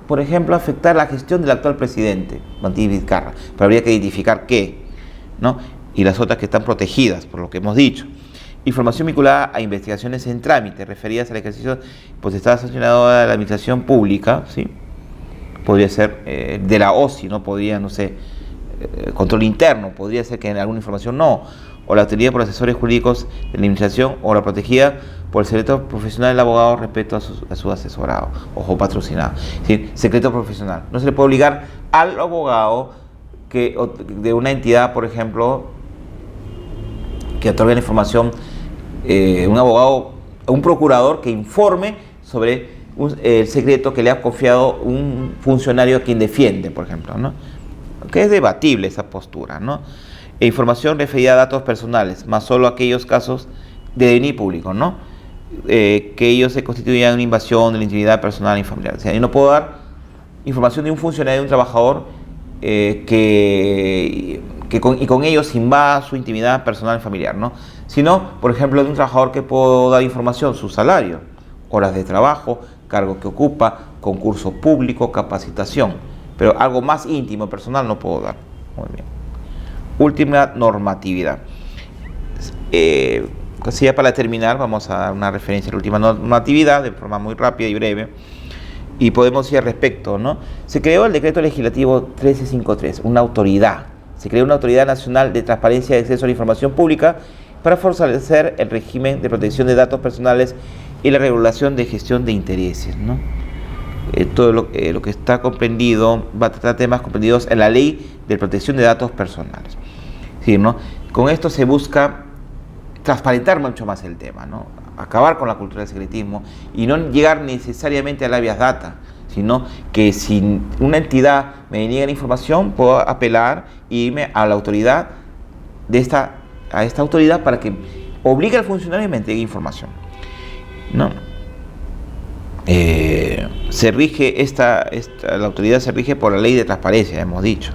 por ejemplo, afectar la gestión del actual presidente, Martín Vizcarra, pero habría que identificar qué, ¿no? Y las otras que están protegidas, por lo que hemos dicho. Información vinculada a investigaciones en trámite, referidas al ejercicio potestad sancionadora de la administración pública, ¿sí? Podría ser de la OSI, ¿no? Podría, no sé, control interno, podría ser que en alguna información no, o la autoridad por asesores jurídicos de la administración, o la protegida por el secreto profesional del abogado respecto a su asesorado, ojo, patrocinado. Es decir, secreto profesional. No se le puede obligar al abogado de una entidad, por ejemplo, que otorgue la información, un abogado, un procurador que informe sobre el secreto que le ha confiado un funcionario a quien defiende, por ejemplo, ¿no? Que es debatible esa postura, ¿no? Información referida a datos personales, más solo aquellos casos de dominio público, ¿no? Que ellos se constituyan una invasión de la intimidad personal y familiar. O sea, yo no puedo dar información de un funcionario, de un trabajador, y con ellos invada su intimidad personal y familiar, ¿no? Sino, por ejemplo, de un trabajador que puedo dar información, su salario, horas de trabajo, cargo que ocupa, concurso público, capacitación. Pero algo más íntimo, personal, no puedo dar. Muy bien. Última normatividad. Así ya para terminar, vamos a dar una referencia a la última normatividad de forma muy rápida y breve. Y podemos decir al respecto, ¿no? Se creó el decreto legislativo 1353, una autoridad. Se creó una autoridad nacional de transparencia y acceso a la información pública para fortalecer el régimen de protección de datos personales y la regulación de gestión de intereses, ¿no? Todo lo que está comprendido va a tratar temas comprendidos en la Ley de Protección de Datos Personales. Sí, ¿no? Con esto se busca transparentar mucho más el tema, ¿no? Acabar con la cultura del secretismo y no llegar necesariamente al habeas data, sino que si una entidad me niega la información, puedo apelar e irme a la autoridad a esta autoridad para que obligue al funcionario a me entregue información, ¿no? La autoridad se rige por la ley de transparencia, hemos dicho.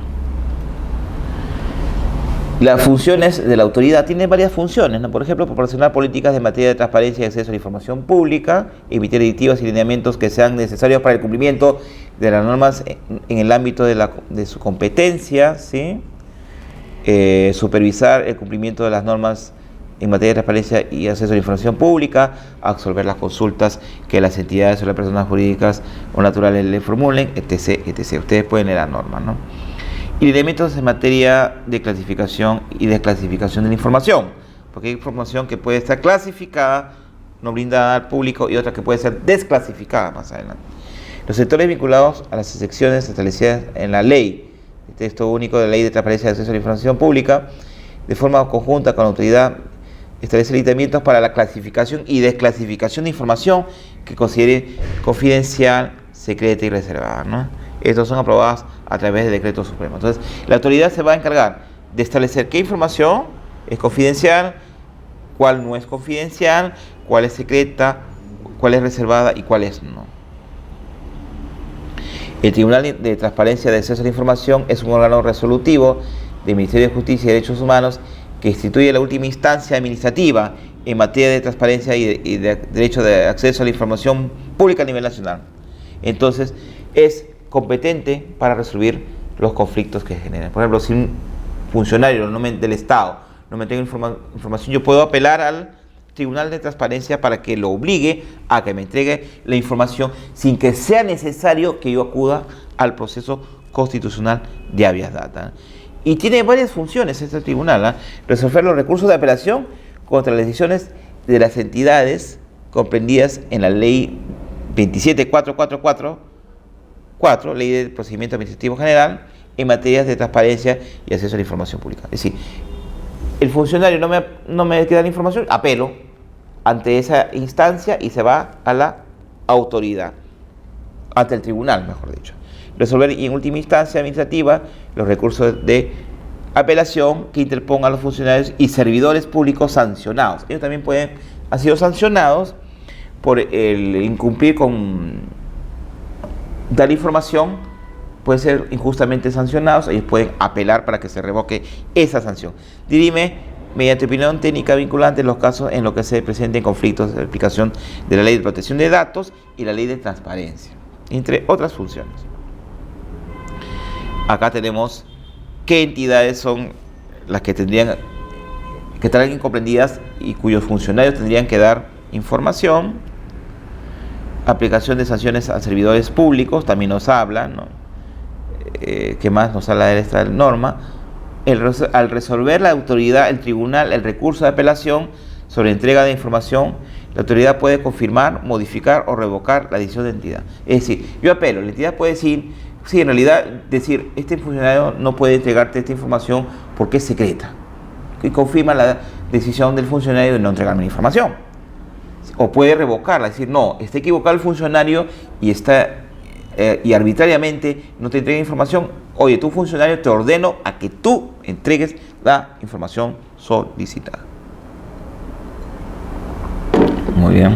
Las funciones de la autoridad tienen varias funciones, ¿no? Por ejemplo, proporcionar políticas de materia de transparencia y acceso a la información pública, emitir directivas y lineamientos que sean necesarios para el cumplimiento de las normas en el ámbito de su competencia, ¿sí? Supervisar el cumplimiento de las normas en materia de transparencia y acceso a la información pública, absolver las consultas que las entidades o las personas jurídicas o naturales le formulen, etc., etc. Ustedes pueden leer la norma, ¿no? Y elementos en materia de clasificación y desclasificación de la información, porque hay información que puede estar clasificada, no brindada al público, y otra que puede ser desclasificada más adelante. Los sectores vinculados a las secciones establecidas en la ley, el texto único de la Ley de Transparencia y Acceso a la Información Pública, de forma conjunta con la autoridad, establece limitamientos para la clasificación y desclasificación de información que considere confidencial, secreta y reservada, ¿no? Estos son aprobados a través del decreto supremo. Entonces, la autoridad se va a encargar de establecer qué información es confidencial, cuál no es confidencial, cuál es secreta, cuál es reservada y cuál es no. El Tribunal de Transparencia de Acceso a la Información es un órgano resolutivo del Ministerio de Justicia y Derechos Humanos que instituye la última instancia administrativa en materia de transparencia y de derecho de acceso a la información pública a nivel nacional. Entonces, es competente para resolver los conflictos que generen. Por ejemplo, si un funcionario del Estado no me entrega información, yo puedo apelar al Tribunal de Transparencia para que lo obligue a que me entregue la información sin que sea necesario que yo acuda al proceso constitucional de habeas data. Y tiene varias funciones este tribunal, ¿eh? Resolver los recursos de apelación contra las decisiones de las entidades comprendidas en la Ley 27444, Ley de Procedimiento Administrativo General, en materias de transparencia y acceso a la información pública. Es decir, el funcionario no me queda la información, apelo ante esa instancia y se va a la autoridad, ante el tribunal, mejor dicho. Resolver y en última instancia administrativa los recursos de apelación que interpongan los funcionarios y servidores públicos sancionados. Ellos también han sido sancionados por el incumplir con dar información, pueden ser injustamente sancionados, ellos pueden apelar para que se revoque esa sanción. Dirime mediante opinión técnica vinculante en los casos en los que se presenten conflictos de aplicación de la Ley de Protección de Datos y la Ley de Transparencia, entre otras funciones. Acá tenemos qué entidades son las que tendrían que estarán incomprendidas y cuyos funcionarios tendrían que dar información. Aplicación de sanciones a servidores públicos, también nos habla, ¿no? ¿Qué más nos habla de esta norma? Al resolver la autoridad, el tribunal, el recurso de apelación sobre entrega de información, la autoridad puede confirmar, modificar o revocar la decisión de entidad. Es decir, yo apelo, la entidad puede decir, sí, en realidad, decir, este funcionario no puede entregarte esta información porque es secreta. Y confirma la decisión del funcionario de no entregarme la información. O puede revocarla, decir, no, está equivocado el funcionario y arbitrariamente no te entrega información. Oye, tu funcionario, te ordeno a que tú entregues la información solicitada. Muy bien.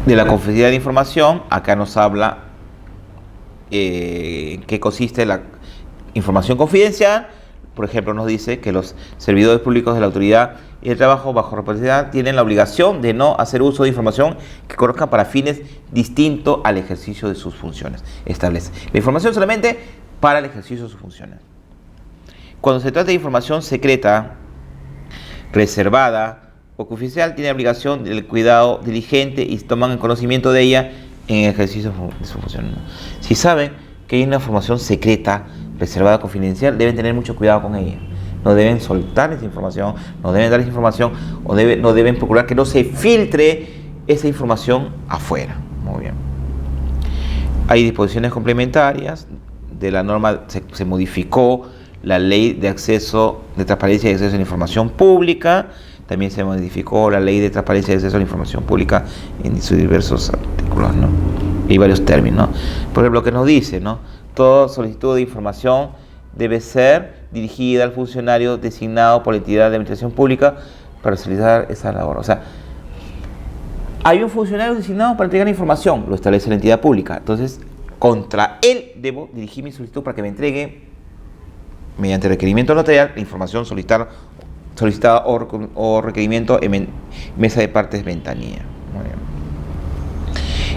De la confidencialidad de información, acá nos habla en qué consiste la información confidencial. Por ejemplo, nos dice que los servidores públicos de la autoridad y el trabajo bajo responsabilidad tienen la obligación de no hacer uso de información que conozcan para fines distintos al ejercicio de sus funciones. Establece la información solamente para el ejercicio de sus funciones. Cuando se trata de información secreta, reservada o oficial, tiene obligación del cuidado diligente y toman el conocimiento de ella en el ejercicio de su función. Si saben que hay una información secreta, reservada, confidencial, deben tener mucho cuidado con ella. No deben soltar esa información, no deben dar esa información o no deben procurar que no se filtre esa información afuera. Muy bien. Hay disposiciones complementarias de la norma, se modificó la ley de acceso, de transparencia y acceso a la información pública. También se modificó la ley de transparencia y acceso a la información pública en sus diversos artículos, ¿no? Y varios términos, ¿no? Por ejemplo, lo que nos dice, ¿no? Toda solicitud de información debe ser dirigida al funcionario designado por la entidad de administración pública para realizar esa labor. O sea, hay un funcionario designado para entregar información, lo establece la entidad pública. Entonces, contra él debo dirigir mi solicitud para que me entregue, mediante requerimiento notarial, la información solicitada o requerimiento en mesa de partes ventanilla. Muy bien.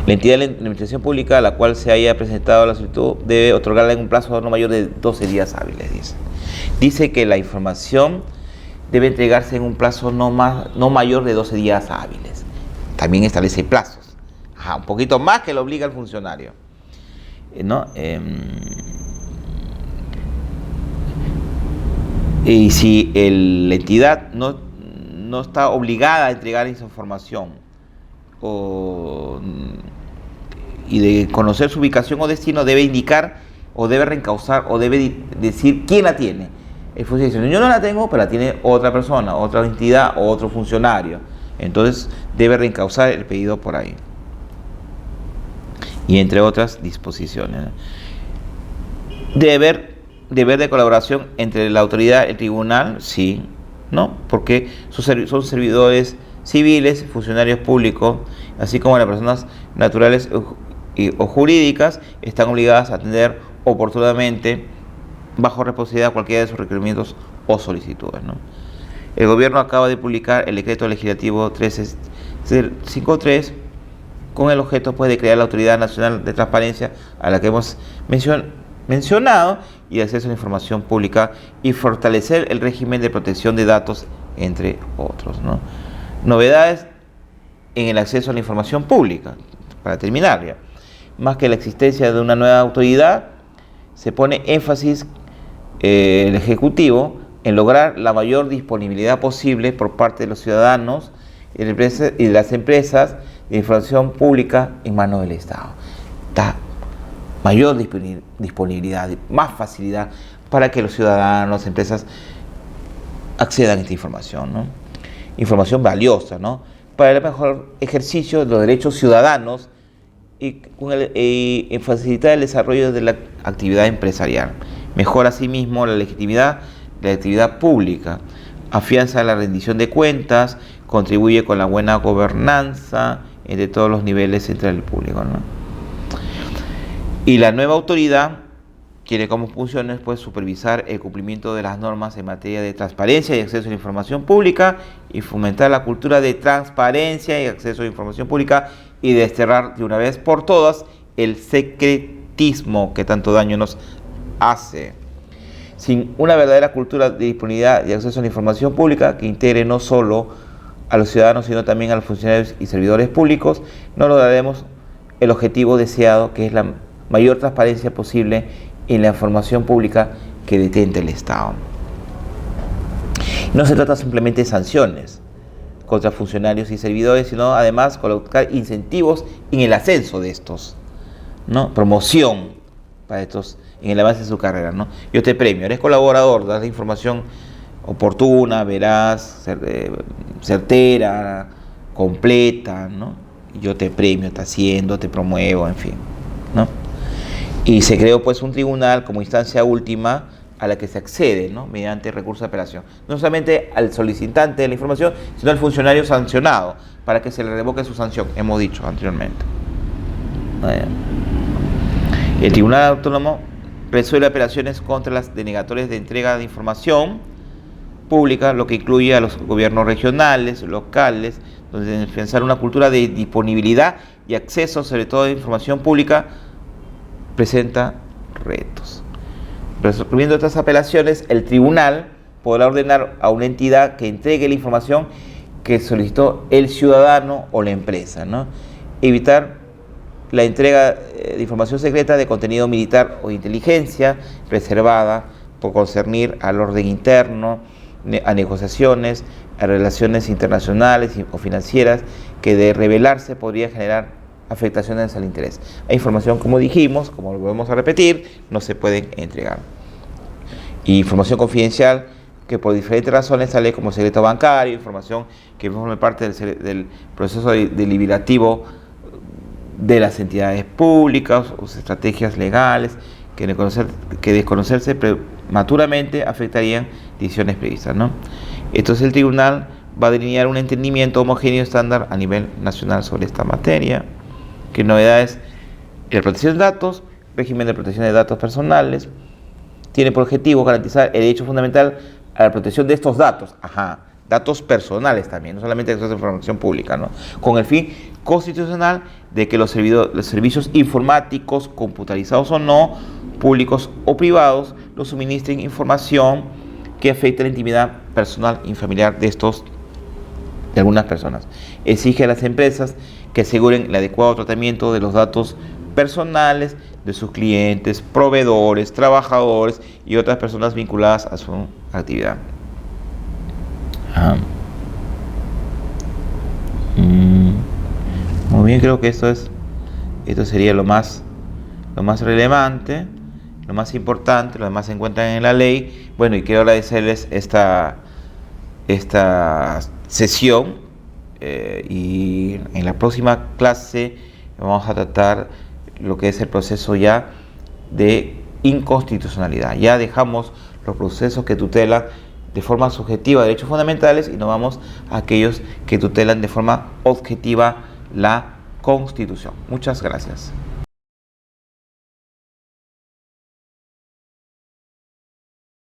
La entidad de la administración pública a la cual se haya presentado la solicitud debe otorgarla en un plazo no mayor de 12 días hábiles, dice. Dice que la información debe entregarse en un plazo no mayor de 12 días hábiles. También establece plazos. Un poquito más que lo obliga el funcionario, ¿no? Y si la entidad no está obligada a entregar esa información y de conocer su ubicación o destino, debe indicar o debe reencauzar o debe decir quién la tiene. El funcionario dice, yo no la tengo, pero la tiene otra persona, otra entidad o otro funcionario. Entonces debe reencauzar el pedido por ahí. Y entre otras disposiciones. Deber de colaboración entre la autoridad y el tribunal, sí, ¿no? Porque son servidores civiles, funcionarios públicos, así como las personas naturales o jurídicas, están obligadas a atender oportunamente, bajo responsabilidad, cualquiera de sus requerimientos o solicitudes, ¿no? El gobierno acaba de publicar el decreto legislativo 1353 con el objeto, pues, de crear la Autoridad Nacional de Transparencia, a la que hemos mencionado, y de acceso a la información pública, y fortalecer el régimen de protección de datos, entre otros, ¿no? Novedades en el acceso a la información pública. Para terminar ya, más que la existencia de una nueva autoridad, se pone énfasis el Ejecutivo en lograr la mayor disponibilidad posible por parte de los ciudadanos y de las empresas de información pública en manos del Estado. Mayor disponibilidad, más facilidad para que los ciudadanos, las empresas accedan a esta información, ¿no? Información valiosa, ¿no? Para el mejor ejercicio de los derechos ciudadanos y facilitar el desarrollo de la actividad empresarial. Mejora asimismo la legitimidad de la actividad pública, afianza la rendición de cuentas, contribuye con la buena gobernanza de todos los niveles centrales del público, ¿no? Y la nueva autoridad tiene como funciones, pues, supervisar el cumplimiento de las normas en materia de transparencia y acceso a la información pública, y fomentar la cultura de transparencia y acceso a la información pública, y desterrar de una vez por todas el secretismo que tanto daño nos hace. Sin una verdadera cultura de disponibilidad y acceso a la información pública que integre no solo a los ciudadanos, sino también a los funcionarios y servidores públicos, no lograremos el objetivo deseado, que es la mayor transparencia posible en la información pública que detenta el Estado. No se trata simplemente de sanciones contra funcionarios y servidores, sino además colocar incentivos en el ascenso de estos, ¿no? Promoción para estos en el avance de su carrera, ¿no? Yo te premio, eres colaborador, das la información oportuna, veraz, certera, completa, ¿no? Yo te premio, te asciendo, te promuevo, en fin, ¿no? Y se creó pues un tribunal como instancia última a la que se accede, ¿no? Mediante recurso de apelación. No solamente al solicitante de la información, sino al funcionario sancionado, para que se le revoque su sanción, hemos dicho anteriormente. El Tribunal Autónomo resuelve apelaciones contra las denegatorias de entrega de información pública, lo que incluye a los gobiernos regionales, locales, donde pensar una cultura de disponibilidad y acceso, sobre todo de información pública, presenta retos. Resolviendo estas apelaciones, el tribunal podrá ordenar a una entidad que entregue la información que solicitó el ciudadano o la empresa, ¿no? Evitar la entrega de información secreta de contenido militar o de inteligencia reservada por concernir al orden interno, a negociaciones, a relaciones internacionales o financieras, que de revelarse podría generar afectaciones al interés. Hay información, como dijimos, como lo volvemos a repetir, no se pueden entregar. Y información confidencial que por diferentes razones sale como secreto bancario, información que forma parte del proceso deliberativo de las entidades públicas o estrategias legales que desconocerse prematuramente afectarían decisiones previstas, ¿no? Entonces el tribunal va a delinear un entendimiento homogéneo estándar a nivel nacional sobre esta materia. ¿Qué novedades? La protección de datos, régimen de protección de datos personales, tiene por objetivo garantizar el derecho fundamental a la protección de estos datos, datos personales también, no solamente acceso a información pública, ¿no? Con el fin constitucional de que los servicios informáticos, computarizados o no, públicos o privados, los suministren información que afecte la intimidad personal y familiar de algunas personas. Exige a las empresas que aseguren el adecuado tratamiento de los datos personales de sus clientes, proveedores, trabajadores y otras personas vinculadas a su actividad. Muy bien, creo que esto sería lo más relevante, lo más importante. Lo demás se encuentra en la ley. Bueno, y quiero agradecerles esta sesión, y en la próxima clase vamos a tratar lo que es el proceso ya de inconstitucionalidad. Ya dejamos los procesos que tutelan de forma subjetiva derechos fundamentales y nos vamos a aquellos que tutelan de forma objetiva la Constitución. Muchas gracias.